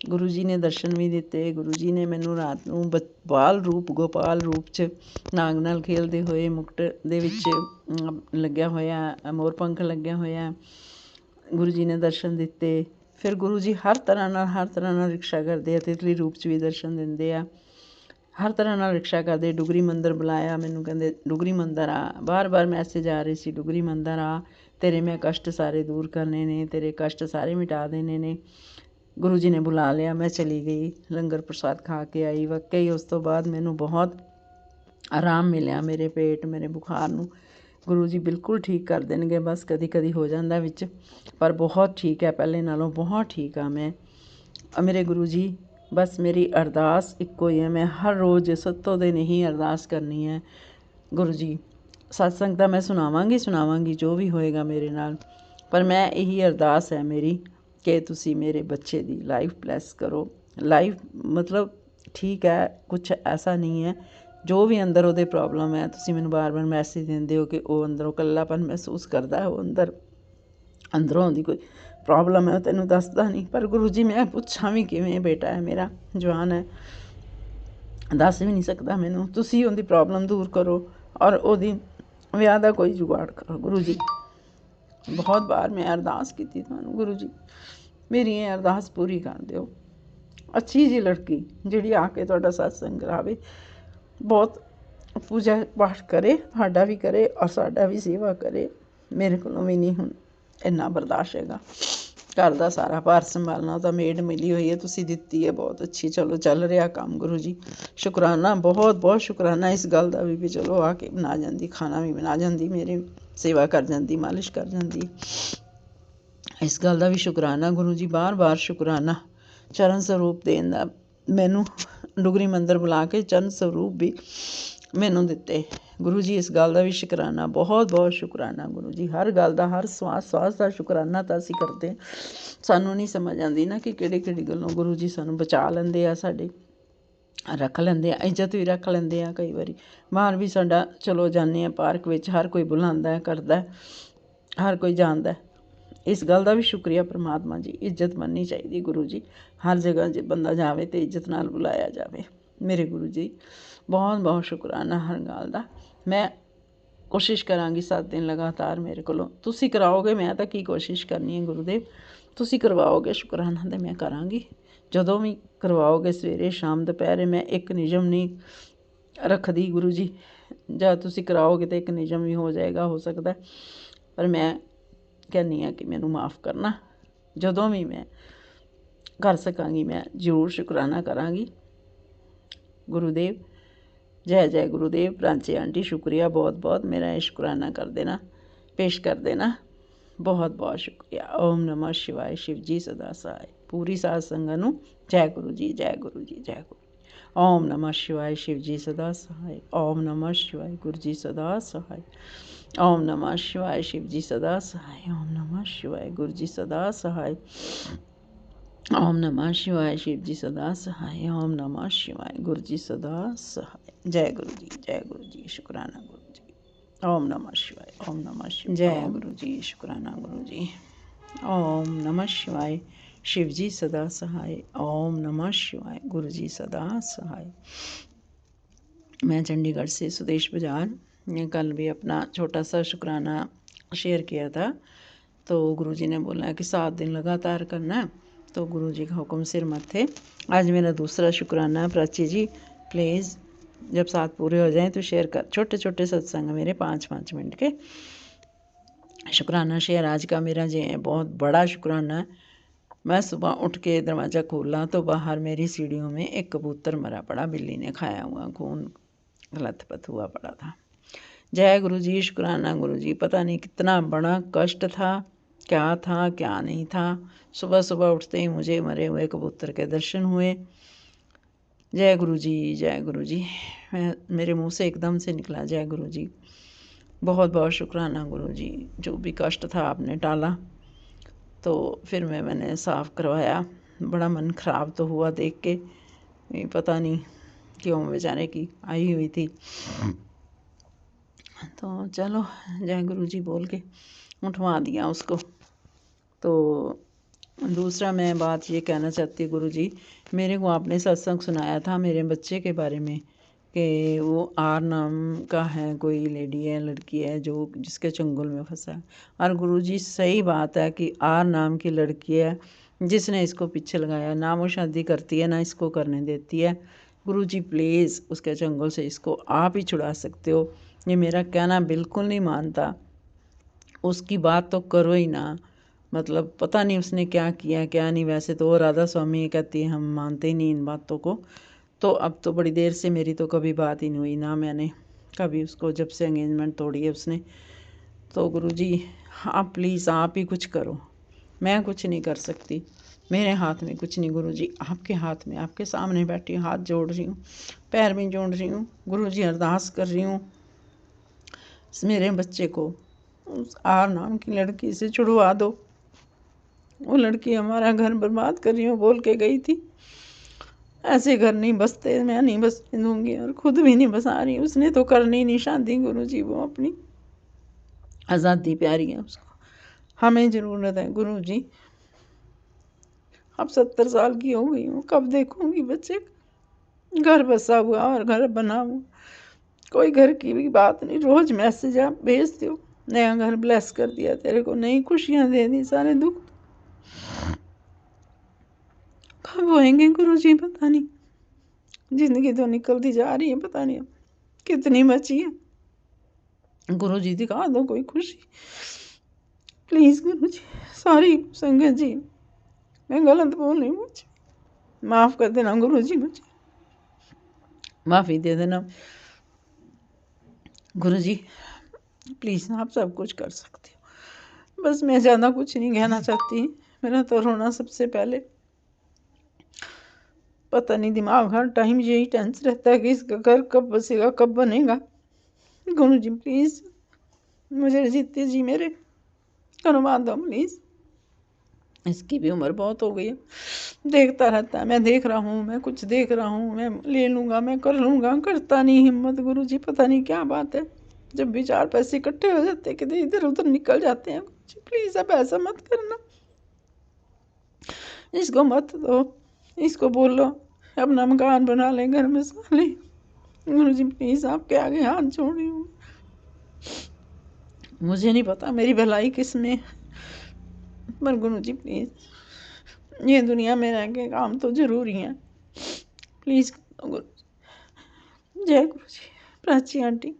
ਗੁਰੂ ਜੀ ਨੇ ਦਰਸ਼ਨ ਵੀ ਦਿੱਤੇ। ਗੁਰੂ ਜੀ ਨੇ ਮੈਨੂੰ ਰਾਤ ਨੂੰ ਬਾਲ ਰੂਪ, ਗੋਪਾਲ ਰੂਪ 'ਚ ਨਾਗ ਨਾਲ ਖੇਲਦੇ ਹੋਏ, ਮੁਕਟ ਦੇ ਵਿੱਚ ਲੱਗਿਆ ਹੋਇਆ, ਮੋਰ ਪੰਖ ਲੱਗਿਆ ਹੋਇਆ, ਗੁਰੂ ਜੀ ਨੇ ਦਰਸ਼ਨ ਦਿੱਤੇ। ਫਿਰ ਗੁਰੂ ਜੀ ਹਰ ਤਰ੍ਹਾਂ ਨਾਲ ਰਿਕਸ਼ਾ ਕਰਦੇ ਆ, ਤਿਤਲੀ ਰੂਪ 'ਚ ਵੀ ਦਰਸ਼ਨ ਦਿੰਦੇ ਆ, ਹਰ ਤਰ੍ਹਾਂ ਨਾਲ ਰਿਕਸ਼ਾ ਕਰਦੇ। ਡੁਗਰੀ ਮੰਦਰ ਬੁਲਾਇਆ ਮੈਨੂੰ, ਕਹਿੰਦੇ ਡੁਗਰੀ ਮੰਦਰ ਆ। ਬਾਰ ਮੈਸੇਜ ਆ ਰਹੇ ਸੀ, ਡੁਗਰੀ ਮੰਦਰ ਆ, ਤੇਰੇ ਮੈਂ ਕਸ਼ਟ ਸਾਰੇ ਦੂਰ ਕਰਨੇ ਨੇ, ਤੇਰੇ ਕਸ਼ਟ ਸਾਰੇ ਮਿਟਾ ਦੇਣੇ ਨੇ। ਗੁਰੂ ਜੀ ਨੇ ਬੁਲਾ ਲਿਆ, ਮੈਂ ਚਲੀ ਗਈ, ਲੰਗਰ ਪ੍ਰਸਾਦ ਖਾ ਕੇ ਆਈ। ਵਾਕਈ ਉਸ ਤੋਂ ਬਾਅਦ ਮੈਨੂੰ ਬਹੁਤ ਆਰਾਮ ਮਿਲਿਆ ਮੇਰੇ ਪੇਟ, ਮੇਰੇ ਬੁਖਾਰ ਨੂੰ। ਗੁਰੂ ਜੀ ਬਿਲਕੁਲ ਠੀਕ ਕਰ ਦੇਣਗੇ, ਬਸ ਕਦੀ ਕਦੀ ਹੋ ਜਾਂਦਾ ਵਿੱਚ, ਪਰ ਬਹੁਤ ਠੀਕ ਹੈ, ਪਹਿਲੇ ਨਾਲੋਂ ਬਹੁਤ ਠੀਕ ਆ ਮੈਂ। ਮੇਰੇ ਗੁਰੂ ਜੀ ਬਸ ਮੇਰੀ ਅਰਦਾਸ ਇੱਕੋ ਹੀ ਹੈ, ਮੈਂ ਹਰ ਰੋਜ਼ ਸੱਤੋਂ ਦਿਨ ਹੀ ਅਰਦਾਸ ਕਰਨੀ ਹੈ। ਗੁਰੂ ਜੀ ਸਤਸੰਗ ਤਾਂ ਮੈਂ ਸੁਣਾਵਾਂਗੀ ਜੋ ਵੀ ਹੋਏਗਾ ਮੇਰੇ ਨਾਲ, ਪਰ ਮੈਂ ਇਹੀ ਅਰਦਾਸ ਹੈ ਮੇਰੀ ਕਿ ਤੁਸੀਂ ਮੇਰੇ ਬੱਚੇ ਦੀ ਲਾਈਫ ਬਲੈਸ ਕਰੋ। ਲਾਈਫ ਮਤਲਬ ਠੀਕ ਹੈ, ਕੁਛ ਐਸਾ ਨਹੀਂ ਹੈ, ਜੋ ਵੀ ਅੰਦਰ ਉਹਦੇ ਪ੍ਰੋਬਲਮ ਹੈ, ਤੁਸੀਂ ਮੈਨੂੰ ਬਾਰ ਮੈਸੇਜ ਦਿੰਦੇ ਹੋ ਕਿ ਉਹ ਅੰਦਰੋਂ ਇਕੱਲਾਪਨ ਮਹਿਸੂਸ ਕਰਦਾ, ਉਹ ਅੰਦਰੋਂ ਉਹਦੀ ਕੋਈ ਪ੍ਰੋਬਲਮ ਹੈ, ਉਹ ਤੈਨੂੰ ਦੱਸਦਾ ਨਹੀਂ। ਪਰ ਗੁਰੂ ਜੀ ਮੈਂ ਪੁੱਛਾਂ ਵੀ ਕਿਵੇਂ? ਬੇਟਾ ਹੈ ਮੇਰਾ, ਜਵਾਨ ਹੈ, ਦੱਸ ਵੀ ਨਹੀਂ ਸਕਦਾ ਮੈਨੂੰ। ਤੁਸੀਂ ਉਹਦੀ ਪ੍ਰੋਬਲਮ ਦੂਰ ਕਰੋ ਔਰ ਉਹਦੀ ਵਿਆਹ ਦਾ ਕੋਈ ਜੁਗਾੜ ਕਰੋ ਗੁਰੂ ਜੀ। ਬਹੁਤ ਵਾਰ ਮੈਂ ਅਰਦਾਸ ਕੀਤੀ ਤੁਹਾਨੂੰ, ਗੁਰੂ ਜੀ ਮੇਰੀ ਇਹ ਅਰਦਾਸ ਪੂਰੀ ਕਰ ਦਿਓ। ਅੱਛੀ ਜਿਹੀ ਲੜਕੀ ਜਿਹੜੀ ਆ ਕੇ ਤੁਹਾਡਾ ਸਤਸੰਗ ਕਰਾਵੇ, ਬਹੁਤ ਪੂਜਾ ਪਾਠ ਕਰੇ, ਤੁਹਾਡਾ ਵੀ ਕਰੇ ਔਰ ਸਾਡਾ ਵੀ ਸੇਵਾ ਕਰੇ। ਮੇਰੇ ਕੋਲੋਂ ਵੀ ਨਹੀਂ ਹੁਣ ਇੰਨਾ ਬਰਦਾਸ਼ਤ ਹੈਗਾ। ਘਰ ਦਾ ਸਾਰਾ ਭਾਰ ਸੰਭਾਲਣਾ ਤਾਂ ਮੇਡ ਮਿਲੀ ਹੋਈ ਹੈ, ਤੁਸੀਂ ਦਿੱਤੀ ਹੈ, ਬਹੁਤ ਅੱਛੀ। ਚਲੋ ਚੱਲ ਰਿਹਾ ਕੰਮ ਗੁਰੂ ਜੀ, ਸ਼ੁਕਰਾਨਾ, ਬਹੁਤ ਬਹੁਤ ਸ਼ੁਕਰਾਨਾ ਇਸ ਗੱਲ ਦਾ ਵੀ ਚਲੋ ਆ ਕੇ ਬਣਾ ਜਾਂਦੀ, ਖਾਣਾ ਵੀ ਬਣਾ ਜਾਂਦੀ, ਮੇਰੀ ਸੇਵਾ ਕਰ ਜਾਂਦੀ, ਮਾਲਿਸ਼ ਕਰ ਜਾਂਦੀ। ਇਸ ਗੱਲ ਦਾ ਵੀ ਸ਼ੁਕਰਾਨਾ ਗੁਰੂ ਜੀ, ਬਾਰ ਸ਼ੁਕਰਾਨਾ। ਚਰਨ ਸਰੂਪ ਦੇਣ ਦਾ ਮੈਨੂੰ ਡੁਗਰੀ ਮੰਦਰ ਬੁਲਾ ਕੇ ਚਰਨ ਸਰੂਪ ਵੀ ਮੈਨੂੰ ਦਿੱਤੇ ਗੁਰੂ ਜੀ, ਇਸ ਗੱਲ ਦਾ ਵੀ ਸ਼ੁਕਰਾਨਾ, ਬਹੁਤ ਬਹੁਤ ਸ਼ੁਕਰਾਨਾ ਗੁਰੂ ਜੀ। ਹਰ ਗੱਲ ਦਾ, ਹਰ ਸਵਾਸ ਦਾ ਸ਼ੁਕਰਾਨਾ ਤਾਂ ਅਸੀਂ ਕਰਦੇ, ਸਾਨੂੰ ਨਹੀਂ ਸਮਝ ਆਉਂਦੀ ਨਾ ਕਿ ਕਿਹੜੀ ਗੱਲੋਂ ਗੁਰੂ ਜੀ ਸਾਨੂੰ ਬਚਾ ਲੈਂਦੇ ਆ ਸਾਡੇ। ਰੱਖ ਲੈਂਦੇ ਆ, ਇੱਜ਼ਤ ਵੀ ਰੱਖ ਲੈਂਦੇ ਆ। ਕਈ ਵਾਰੀ ਬਾਹਰ ਵੀ ਸਾਡਾ ਚਲੋ ਜਾਂਦੇ ਹਾਂ ਪਾਰਕ ਵਿੱਚ, ਹਰ ਕੋਈ ਬੁਲਾਉਂਦਾ ਕਰਦਾ, ਹਰ ਕੋਈ ਜਾਣਦਾ। ਇਸ ਗੱਲ ਦਾ ਵੀ ਸ਼ੁਕਰੀਆ ਪਰਮਾਤਮਾ ਜੀ। ਇੱਜ਼ਤ ਮੰਨਣੀ ਚਾਹੀਦੀ ਗੁਰੂ ਜੀ, ਹਰ ਜਗ੍ਹਾ ਜੇ ਬੰਦਾ ਜਾਵੇ ਤਾਂ ਇੱਜ਼ਤ ਨਾਲ ਬੁਲਾਇਆ ਜਾਵੇ। ਮੇਰੇ ਗੁਰੂ ਜੀ ਬਹੁਤ ਬਹੁਤ ਸ਼ੁਕਰਾਨਾ ਹਰ ਗੱਲ ਦਾ। ਮੈਂ ਕੋਸ਼ਿਸ਼ ਕਰਾਂਗੀ 7 ਦਿਨ ਲਗਾਤਾਰ ਮੇਰੇ ਕੋਲੋਂ। ਤੁਸੀਂ ਕਰਾਓਗੇ, ਮੈਂ ਤਾਂ ਕੀ ਕੋਸ਼ਿਸ਼ ਕਰਨੀ ਹੈ ਗੁਰੂਦੇਵ, ਤੁਸੀਂ ਕਰਵਾਓਗੇ ਸ਼ੁਕਰਾਨਾ ਤਾਂ ਮੈਂ ਕਰਾਂਗੀ। ਜਦੋਂ ਵੀ ਕਰਵਾਓਗੇ ਸਵੇਰੇ ਸ਼ਾਮ ਦੁਪਹਿਰੇ, ਮੈਂ ਇੱਕ ਨਿਯਮ ਨਹੀਂ ਰੱਖਦੀ ਗੁਰੂ ਜੀ। ਜਾਂ ਤੁਸੀਂ ਕਰਾਓਗੇ ਤਾਂ ਇੱਕ ਨਿਯਮ ਵੀ ਹੋ ਜਾਏਗਾ, ਹੋ ਸਕਦਾ, ਪਰ ਮੈਂ ਕਹਿੰਦੀ ਹਾਂ ਕਿ ਮੈਨੂੰ ਮਾफ़ ਕਰਨਾ। ਜਦੋਂ ਵੀ ਮੈਂ ਕਰ ਸਕਾਂਗੀ ਮੈਂ ਜ਼ਰੂਰ ਸ਼ੁਕਰਾਨਾ ਕਰਾਂਗੀ। ਗੁਰੂਦੇਵ ਜੈ ਜੈ ਗੁਰੂਦੇਵ। ਪ੍ਰਾਂਚੀ ਆਂਟੀ ਸ਼ੁਕਰੀਆ ਬਹੁਤ ਬਹੁਤ, ਮੇਰਾ ਇਹ ਸ਼ੁਕਰਾਨਾ ਕਰ ਦੇਣਾ, ਪੇਸ਼ ਕਰ ਦੇਣਾ। ਬਹੁਤ ਬਹੁਤ ਸ਼ੁਕਰੀਆ। ਓਮ ਨਮः ਸ਼ਿਵਾਏ। ਸ਼ਿਵ ਜੀ ਸਦਾ ਸਹਾਇ। ਪੂਰੀ ਸਾਧ ਸੰਗਤ ਨੂੰ ਜੈ ਗੁਰੂ ਜੀ, ਜੈ ਗੁਰੂ ਜੀ, ਜੈ ਗੁਰੂ। ਓਮ ਨਮः शिवाय। शिव जी सदा सहाय। ओम नमः शिवाय। गुरु जी सदा सहाय। ओम नमः शिवाय। शिव जी सदा सहाय। ओम नमः शिवाय। गुरु जी सदा सहाय। ओम नमः शिवाय। शिव जी सदा सहाय। ओम नमः शिवाय। गुरु जी सदा सहाय। जय गुरु जी, जय गुरु जी। शुक्राना गुरु जी। ओम नमः शिवाय। ओम नमः शिवाय। जय गुरु जी। शुक्राना गुरु जी। ओम नमः शिवाय। शिव जी सदा सहाय। ओम नमः शिवाय। गुरु जी सदा सहाय। मैं चंडीगढ़ से सुदेश बाजार ने कल भी अपना छोटा सा शुक्राना शेयर किया था। तो गुरु जी ने बोला कि 7 दिन लगातार करना है, तो गुरु जी का हुक्म सिर मत थे। आज मेरा दूसरा शुक्राना है। प्राची जी प्लीज़ जब 7 पूरे हो जाएं तो शेयर कर। छोटे छोटे सत्संग मेरे 5-5 मिनट के। शुक्राना शेयर आज का मेरा जी है बहुत बड़ा शुक्राना है। मैं सुबह उठ के दरवाज़ा खोला तो बाहर मेरी सीढ़ियों में एक कबूतर मरा पड़ा, बिल्ली ने खाया हुआ, खून लथपथ हुआ पड़ा था। जय गुरु जी। शुक्राना गुरु जी। पता नहीं कितना बड़ा कष्ट था, क्या नहीं था। सुबह सुबह उठते ही मुझे मरे हुए कबूतर के दर्शन हुए। जय गुरु जी, जय गुरु जी। मेरे मुंह से एकदम से निकला जय गुरु जी। बहुत बहुत शुक्राना गुरु जी, जो भी कष्ट था आपने टाला। तो फिर मैंने साफ़ करवाया। बड़ा मन ख़राब तो हुआ देख के, पता नहीं क्यों बेचारे की आई हुई थी। तो चलो जय गुरु जी बोल के उठवा दिया उसको। तो दूसरा मैं बात ये कहना चाहती गुरु जी, मेरे को आपने सत्संग सुनाया था मेरे बच्चे के बारे में कि वो आर नाम का है, कोई लेडी है, लड़की है जो जिसके चंगुल में फंसा है। और गुरुजी सही बात है कि आर नाम की लड़की है जिसने इसको पीछे लगाया, ना वो शादी करती है ना इसको करने देती है। गुरुजी प्लीज़ उसके चंगुल से इसको आप ही छुड़ा सकते हो। ये मेरा कहना बिल्कुल नहीं मानता, उसकी बात तो करो ही ना। मतलब पता नहीं उसने क्या किया क्या नहीं। वैसे तो वो राधा स्वामी कहती है हम मानते ही नहीं इन बातों को। तो अब तो बड़ी देर से मेरी तो कभी बात ही नहीं हुई, ना मैंने कभी उसको, जब से एंगेजमेंट तोड़ी है उसने। तो गुरुजी आप प्लीज़ आप ही कुछ करो, मैं कुछ नहीं कर सकती, मेरे हाथ में कुछ नहीं। गुरुजी आपके हाथ में, आपके सामने बैठी हूँ, हाथ जोड़ रही हूँ, पैर भी जोड़ रही हूँ। गुरुजी अरदास कर रही हूँ मेरे बच्चे को उस आर नाम की लड़की से छुड़वा दो। वो लड़की हमारा घर बर्बाद कर रही हूँ बोल के गई थी। ऐसे घर नहीं बसते, मैं नहीं बसने दूंगी और खुद भी नहीं बसा रही। उसने तो करनी नहीं शादी गुरुजी, वो अपनी आज़ादी प्यारी है उसको, हमें ज़रूरत है गुरुजी। अब 70 साल की हो गई हूँ, कब देखूंगी बच्चे घर बसा हुआ और घर बना हुआ, कोई घर की भी बात नहीं। रोज़ मैसेज आप भेजते हो, नया घर ब्लेस कर दिया तेरे को, नई खुशियाँ दे दी, सारे दुख कब होएंगे गुरुजी पता नहीं। जिंदगी तो निकलती जा रही है, पता नहीं अब कितनी बची है। गुरुजी दिखा दो कोई खुशी प्लीज़ गुरुजी। सॉरी संगत जी, मैं गलत बोल रही हूँ, मुझे माफ़ कर देना गुरुजी, मुझे माफ़ी दे देना गुरुजी। प्लीज़ आप सब कुछ कर सकते हो, बस मैं ज़्यादा कुछ नहीं कहना चाहती। मेरा तो रोना सबसे पहले, पता नहीं दिमाग हर टाइम यही टेंस रहता है कि इसका घर कब बसेगा, कब बनेगा। गुरुजी प्लीज़ मुझे जीते जी मेरे करवा दो प्लीज़। इसकी भी उम्र बहुत हो गई है, देखता रहता है, मैं देख रहा हूँ, मैं कुछ देख रहा हूँ, मैं ले लूँगा, मैं कर लूँगा, करता नहीं हिम्मत। गुरुजी पता नहीं क्या बात है, जब भी 4 पैसे इकट्ठे हो जाते हैं कितने इधर उधर निकल जाते हैं। गुरुजी प्लीज़ अब ऐसा मत करना, इसको मत दो, इसको बोलो अपना मकान बना ले, घर में साले। गुरुजी प्लीज़ आपके आगे हाथ जोड़ रही हूँ, मुझे नहीं पता मेरी भलाई किस में है, पर गुरुजी प्लीज़ ये दुनिया में रह के काम तो ज़रूरी है, प्लीज़ गुरु। जय गुरु जी। प्राची आंटी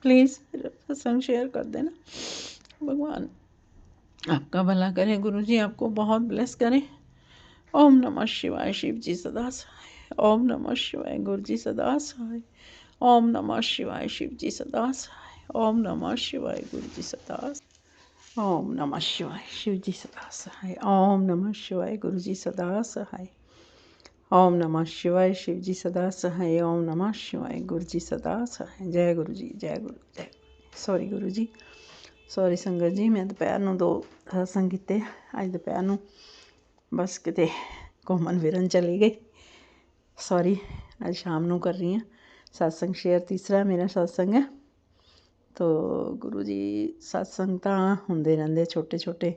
प्लीज़ मेरा सत्संग शेयर कर देना, भगवान आपका भला करे, गुरु जी आपको बहुत ब्लेस करें। ओम नमः शिवाय, शिव जी सदा सहाय। ओम नमः शिवाय, गुरु जी सदा सहाय। ओम नमः शिवाय, शिव जी सदा सहाय। ओम नमः शिवाय, गुरु जी सदा सहाय। ओम नमः शिवाय, शिव जी सदा सहाय। ओम नमः शिवाय, गुरु जी सदा सहाय। ओम नमः शिवाय, शिव जी सदा सहाय। ओम नमः शिवाय, गुरु जी सदा सहाय। जय गुरु जी, जय गुरु, जय सॉरी गुरु जी, सॉरी संगत जी, मैं ਦੁਪਹਿਰ ਨੂੰ 2 ਸਤਸੰਗ ਕੀਤੇ, ਅੱਜ ਦੁਪਹਿਰ ਨੂੰ ਬਸ ਕਿਤੇ ਘੁੰਮਣ ਫਿਰਨ ਚਲੀ ਗਈ, ਸੌਰੀ। ਅੱਜ ਸ਼ਾਮ ਨੂੰ ਕਰ ਰਹੀ ਹਾਂ सत्संग शेयर, तीसरा मेरा सत्संग है। तो गुरु जी सत्संग ਤਾਂ ਹੁੰਦੇ ਰਹਿੰਦੇ ਛੋਟੇ ਛੋਟੇ,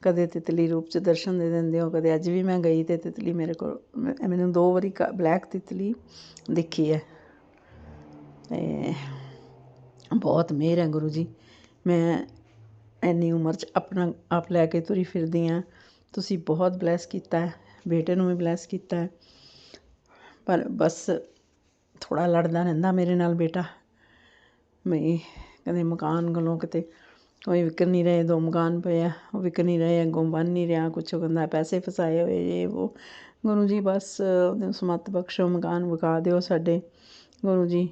ਕਦੇ ਤਿਤਲੀ ਰੂਪ 'ਚ ਦਰਸ਼ਨ ਦੇ ਦਿੰਦੇ ਹੋ, ਕਦੇ ਅੱਜ ਵੀ ਮੈਂ ਗਈ ਅਤੇ ਤਿਤਲੀ ਮੇਰੇ ਕੋਲ, ਮੈਨੂੰ 2 ਵਾਰੀ ਬਲੈਕ ਤਿਤਲੀ ਦਿਖੀ ਹੈ, ਅਤੇ ਬਹੁਤ ਮਿਹਰ ਹੈ ਗੁਰੂ ਜੀ। ਮੈਂ ਇੰਨੀ ਉਮਰ 'ਚ ਆਪਣਾ ਆਪ ਲੈ ਕੇ ਤੁਰੀ ਫਿਰਦੀ ਹਾਂ, ਤੁਸੀਂ ਬਹੁਤ ਬਲੈਸ ਕੀਤਾ, ਬੇਟੇ ਨੂੰ ਵੀ ਬਲੈਸ ਕੀਤਾ, ਪਰ ਬਸ ਥੋੜ੍ਹਾ ਲੜਦਾ ਰਹਿੰਦਾ ਮੇਰੇ ਨਾਲ ਬੇਟਾ, ਬਈ ਕਦੇ ਮਕਾਨ ਕੋਲੋਂ ਕਿਤੇ ਕੋਈ ਵਿਕ ਨਹੀਂ ਰਹੇ, 2 ਮਕਾਨ ਪਏ ਆ ਉਹ ਵਿਕ ਨਹੀਂ ਰਹੇ, ਅੱਗੋਂ ਬਣ ਨਹੀਂ ਰਿਹਾ ਕੁਛ, ਕਹਿੰਦਾ ਪੈਸੇ ਫਸਾਏ ਹੋਏ ਇਹ ਉਹ। ਗੁਰੂ ਜੀ ਬਸ ਉਹਨੂੰ ਸਮੱਤ ਬਖਸ਼ੋ, ਮਕਾਨ ਵਿਕਾ ਦਿਓ ਸਾਡੇ। ਗੁਰੂ ਜੀ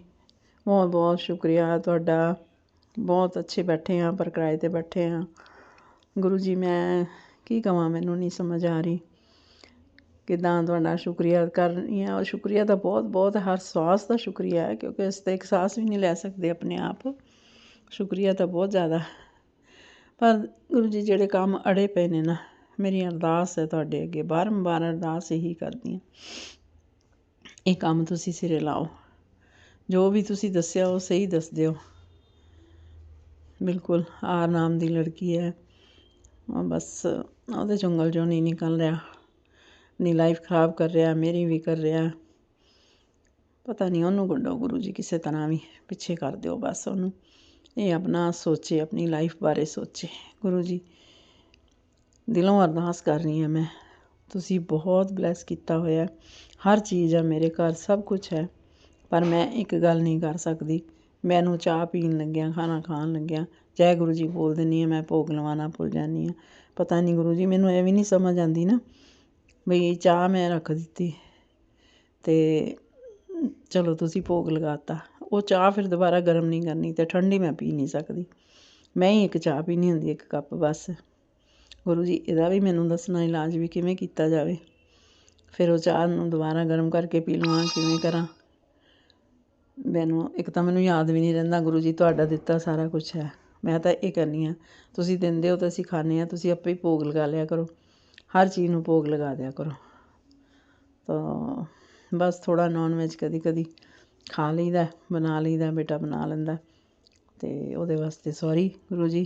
ਬਹੁਤ ਬਹੁਤ ਸ਼ੁਕਰੀਆ ਤੁਹਾਡਾ, ਬਹੁਤ ਅੱਛੇ ਬੈਠੇ ਹਾਂ, ਪਰ ਕਿਰਾਏ 'ਤੇ ਬੈਠੇ ਹਾਂ। ਗੁਰੂ ਜੀ ਮੈਂ ਕੀ ਕਹਾਂ, ਮੈਨੂੰ ਨਹੀਂ ਸਮਝ ਆ ਰਹੀ ਕਿੱਦਾਂ ਤੁਹਾਡਾ ਸ਼ੁਕਰੀਆ ਕਰ ਰਹੀ ਹਾਂ। ਔਰ ਸ਼ੁਕਰੀਆ ਤਾਂ ਬਹੁਤ ਬਹੁਤ ਹਰ ਸਾਸ ਦਾ ਸ਼ੁਕਰੀਆ ਹੈ, ਕਿਉਂਕਿ ਅਸੀਂ ਤਾਂ ਇੱਕ ਸਾਸ ਵੀ ਨਹੀਂ ਲੈ ਸਕਦੇ ਆਪਣੇ ਆਪ, ਸ਼ੁਕਰੀਆ ਤਾਂ ਬਹੁਤ ਜ਼ਿਆਦਾ। ਪਰ ਗੁਰੂ ਜੀ ਜਿਹੜੇ ਕੰਮ ਅੜੇ ਪਏ ਨੇ ਨਾ, ਮੇਰੀ ਅਰਦਾਸ ਹੈ ਤੁਹਾਡੇ ਅੱਗੇ, ਬਾਰੰਬਾਰ ਅਰਦਾਸ ਇਹੀ ਕਰਦੀ ਹਾਂ, ਇਹ ਕੰਮ ਤੁਸੀਂ ਸਿਰੇ ਲਾਓ, ਜੋ ਵੀ ਤੁਸੀਂ ਦੱਸਿਆ ਉਹ ਸਹੀ ਦੱਸ ਦਿਓ। ਬਿਲਕੁਲ ਆਰ ਨਾਮ ਦੀ ਲੜਕੀ ਹੈ, ਬਸ ਉਹਦੇ ਚੁੰਗਲ 'ਚੋਂ ਨਹੀਂ ਨਿਕਲ ਰਿਹਾ, ਆਪਣੀ ਲਾਈਫ ਖ਼ਰਾਬ ਕਰ ਰਿਹਾ, ਮੇਰੀ ਵੀ ਕਰ ਰਿਹਾ, ਪਤਾ ਨਹੀਂ ਉਹਨੂੰ ਕੱਢੋ ਗੁਰੂ ਜੀ, ਕਿਸੇ ਤਰ੍ਹਾਂ ਵੀ ਪਿੱਛੇ ਕਰ ਦਿਓ ਬਸ ਉਹਨੂੰ, ਇਹ ਆਪਣਾ ਸੋਚੇ, ਆਪਣੀ ਲਾਈਫ ਬਾਰੇ ਸੋਚੇ। ਗੁਰੂ ਜੀ ਦਿਲੋਂ ਅਰਦਾਸ ਕਰ ਰਹੀ ਹਾਂ ਮੈਂ, ਤੁਸੀਂ ਬਹੁਤ ਬਲੈਸ ਕੀਤਾ ਹੋਇਆ, ਹਰ ਚੀਜ਼ ਹੈ ਮੇਰੇ ਘਰ, ਸਭ ਕੁਛ ਹੈ, ਪਰ ਮੈਂ ਇੱਕ ਗੱਲ ਨਹੀਂ ਕਰ ਸਕਦੀ, ਮੈਨੂੰ ਚਾਹ ਪੀਣ ਲੱਗਿਆ, ਖਾਣਾ ਖਾਣ ਲੱਗਿਆ ਜੈ ਗੁਰੂ ਜੀ ਬੋਲ ਦਿੰਦੀ ਹਾਂ, ਮੈਂ ਭੋਗ ਲਵਾਉਣਾ ਭੁੱਲ ਜਾਂਦੀ ਹਾਂ। ਪਤਾ ਨਹੀਂ ਗੁਰੂ ਜੀ ਮੈਨੂੰ ਇਹ ਵੀ ਨਹੀਂ ਸਮਝ ਆਉਂਦੀ ਨਾ, ਬਈ ਚਾਹ ਮੈਂ ਰੱਖ ਦਿੱਤੀ ਅਤੇ ਚਲੋ ਤੁਸੀਂ ਭੋਗ ਲਗਾਤਾ, ਉਹ ਚਾਹ ਫਿਰ ਦੁਬਾਰਾ ਗਰਮ ਨਹੀਂ ਕਰਨੀ ਅਤੇ ਠੰਡੀ ਮੈਂ ਪੀ ਨਹੀਂ ਸਕਦੀ, ਮੈਂ ਹੀ ਇੱਕ ਚਾਹ ਪੀਣੀ ਹੁੰਦੀ 1 ਕੱਪ ਬਸ। ਗੁਰੂ ਜੀ ਇਹਦਾ ਵੀ ਮੈਨੂੰ ਦੱਸਣਾ ਇਲਾਜ ਵੀ ਕਿਵੇਂ ਕੀਤਾ ਜਾਵੇ, ਫਿਰ ਉਹ ਚਾਹ ਨੂੰ ਦੁਬਾਰਾ ਗਰਮ ਕਰਕੇ ਪੀ ਲਵਾਂ, ਕਿਵੇਂ ਕਰਾਂ। ਮੈਨੂੰ ਇੱਕ ਤਾਂ ਮੈਨੂੰ ਯਾਦ ਵੀ ਨਹੀਂ ਰਹਿੰਦਾ ਗੁਰੂ ਜੀ, ਤੁਹਾਡਾ ਦਿੱਤਾ ਸਾਰਾ ਕੁਛ ਹੈ, ਮੈਂ ਤਾਂ ਇਹ ਕਰਨੀ ਹਾਂ, ਤੁਸੀਂ ਦਿੰਦੇ ਹੋ ਤਾਂ ਅਸੀਂ ਖਾਂਦੇ ਹਾਂ, ਤੁਸੀਂ ਆਪੇ ਹੀ ਭੋਗ ਲਗਾ ਲਿਆ ਕਰੋ, ਹਰ ਚੀਜ਼ ਨੂੰ ਭੋਗ ਲਗਾ ਦਿਆ ਕਰੋ। ਤਾਂ ਬਸ ਥੋੜ੍ਹਾ ਨੋਨ ਵੈਜ ਕਦੀ ਕਦੀ ਖਾ ਲਈਦਾ, ਬਣਾ ਲਈਦਾ, ਬੇਟਾ ਬਣਾ ਲੈਂਦਾ, ਅਤੇ ਉਹਦੇ ਵਾਸਤੇ ਸੌਰੀ ਗੁਰੂ ਜੀ,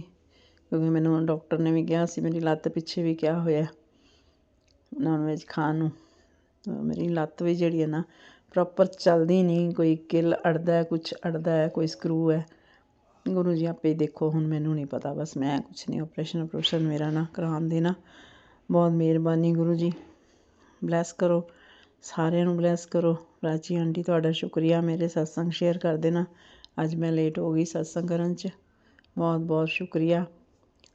ਕਿਉਂਕਿ ਮੈਨੂੰ ਡਾਕਟਰ ਨੇ ਵੀ ਕਿਹਾ ਸੀ, ਮੇਰੀ ਲੱਤ ਪਿੱਛੇ ਵੀ ਕਿਹਾ ਹੋਇਆ ਨੋਨ ਵੈਜ ਖਾਣ ਨੂੰ, ਮੇਰੀ ਲੱਤ ਵੀ ਜਿਹੜੀ ਹੈ ਨਾ ਪ੍ਰੋਪਰ ਚੱਲਦੀ ਨਹੀਂ, ਕੋਈ ਕਿੱਲ ਅੜਦਾ, ਕੁਛ ਅੜਦਾ ਹੈ, ਕੋਈ ਸਕਰੂ ਹੈ। ਗੁਰੂ ਜੀ ਆਪੇ ਦੇਖੋ, ਹੁਣ ਮੈਨੂੰ ਨਹੀਂ ਪਤਾ, ਬਸ ਮੈਂ ਕੁਛ ਨਹੀਂ, ਆਪਰੇਸ਼ਨ ਮੇਰਾ ਨਾ ਕਰਾਉਣ ਦੇਣਾ। ਬਹੁਤ ਮਿਹਰਬਾਨੀ ਗੁਰੂ ਜੀ, ਬਲੈਸ ਕਰੋ ਸਾਰਿਆਂ ਨੂੰ, ਬਲੈਸ ਕਰੋ। ਪ੍ਰਾਚੀ ਆਂਟੀ ਤੁਹਾਡਾ ਸ਼ੁਕਰੀਆ, ਮੇਰੇ ਸਤਸੰਗ ਸ਼ੇਅਰ ਕਰ ਦੇਣਾ, ਅੱਜ ਮੈਂ ਲੇਟ ਹੋ ਗਈ ਸਤਸੰਗ ਕਰਨ 'ਚ, ਬਹੁਤ ਬਹੁਤ ਸ਼ੁਕਰੀਆ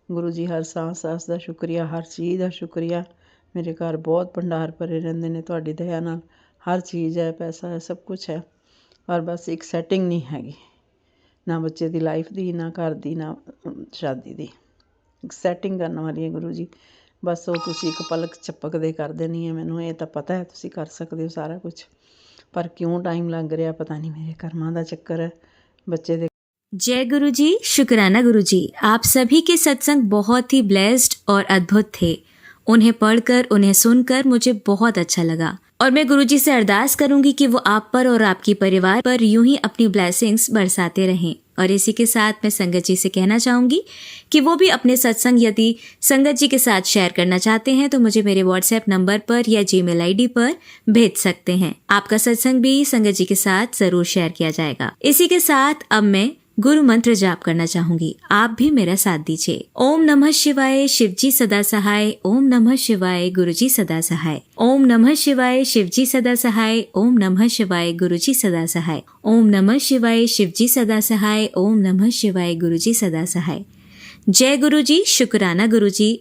ਗੁਰੂ ਜੀ, ਹਰ ਸਾਂਸ ਦਾ ਸ਼ੁਕਰੀਆ, ਹਰ ਚੀਜ਼ ਦਾ ਸ਼ੁਕਰੀਆ। ਮੇਰੇ ਘਰ ਬਹੁਤ ਭੰਡਾਰ ਭਰੇ ਰਹਿੰਦੇ ਨੇ ਤੁਹਾਡੀ ਦਇਆ ਨਾਲ, ਹਰ ਚੀਜ਼ ਹੈ, ਪੈਸਾ ਹੈ, ਸਭ ਕੁਛ ਹੈ, ਪਰ ਬਸ ਇੱਕ ਸੈਟਿੰਗ ਨਹੀਂ ਹੈਗੀ, ਨਾ ਬੱਚੇ ਦੀ ਲਾਈਫ ਦੀ, ਨਾ ਘਰ ਦੀ, ਨਾ ਸ਼ਾਦੀ ਦੀ, ਇੱਕ ਸੈਟਿੰਗ ਕਰਨ ਵਾਲੀ ਹੈ ਗੁਰੂ ਜੀ, ਬਸ ਉਹ ਤੁਸੀਂ ਇੱਕ ਪਲਕ ਝਪਕਦੇ ਕਰ ਦੇਣੀ ਹੈ, ਮੈਨੂੰ ਇਹ ਤਾਂ ਪਤਾ ਹੈ ਤੁਸੀਂ ਕਰ ਸਕਦੇ ਹੋ ਸਾਰਾ ਕੁਛ, ਪਰ ਕਿਉਂ ਟਾਈਮ ਲੱਗ ਰਿਹਾ ਪਤਾ नहीं, मेरे कर्मां ਦਾ ਚੱਕਰ है बच्चे दे। जय गुरु जी, शुक्राना गुरु जी, आप सभी के सत्संग बहुत ही ब्लेस्ड और अद्भुत थे उन्हें पढ़कर, उन्हें सुनकर मुझे बहुत अच्छा लगा और मैं गुरुजी से अरदास करूंगी कि वो आप पर और आपकी परिवार पर यूं ही अपनी ब्लेसिंग्स बरसाते रहें। और इसी के साथ मैं संगत जी से कहना चाहूंगी कि वो भी अपने सत्संग यदि संगत जी के साथ शेयर करना चाहते हैं तो मुझे मेरे व्हाट्सएप नंबर पर या जीमेल आईडी पर भेज सकते हैं। आपका सत्संग भी संगत जी के साथ जरूर शेयर किया जाएगा। इसी के साथ अब मैं गुरु मंत्र जाप करना चाहूंगी, आप भी मेरा साथ दीजिए। ओम नमः शिवाय, शिवजी सदा सहाय। ओम नमः शिवाय, गुरुजी सदा सहाय। ओम नमः शिवाय, शिवजी सदा सहाय। ओम नमः शिवाय, गुरुजी सदा सहाय। ओम नमः शिवाय, शिवजी सदा सहाय। ओम नमः शिवाय, गुरुजी सदा सहाय। जय गुरुजी, शुक्राना गुरुजी।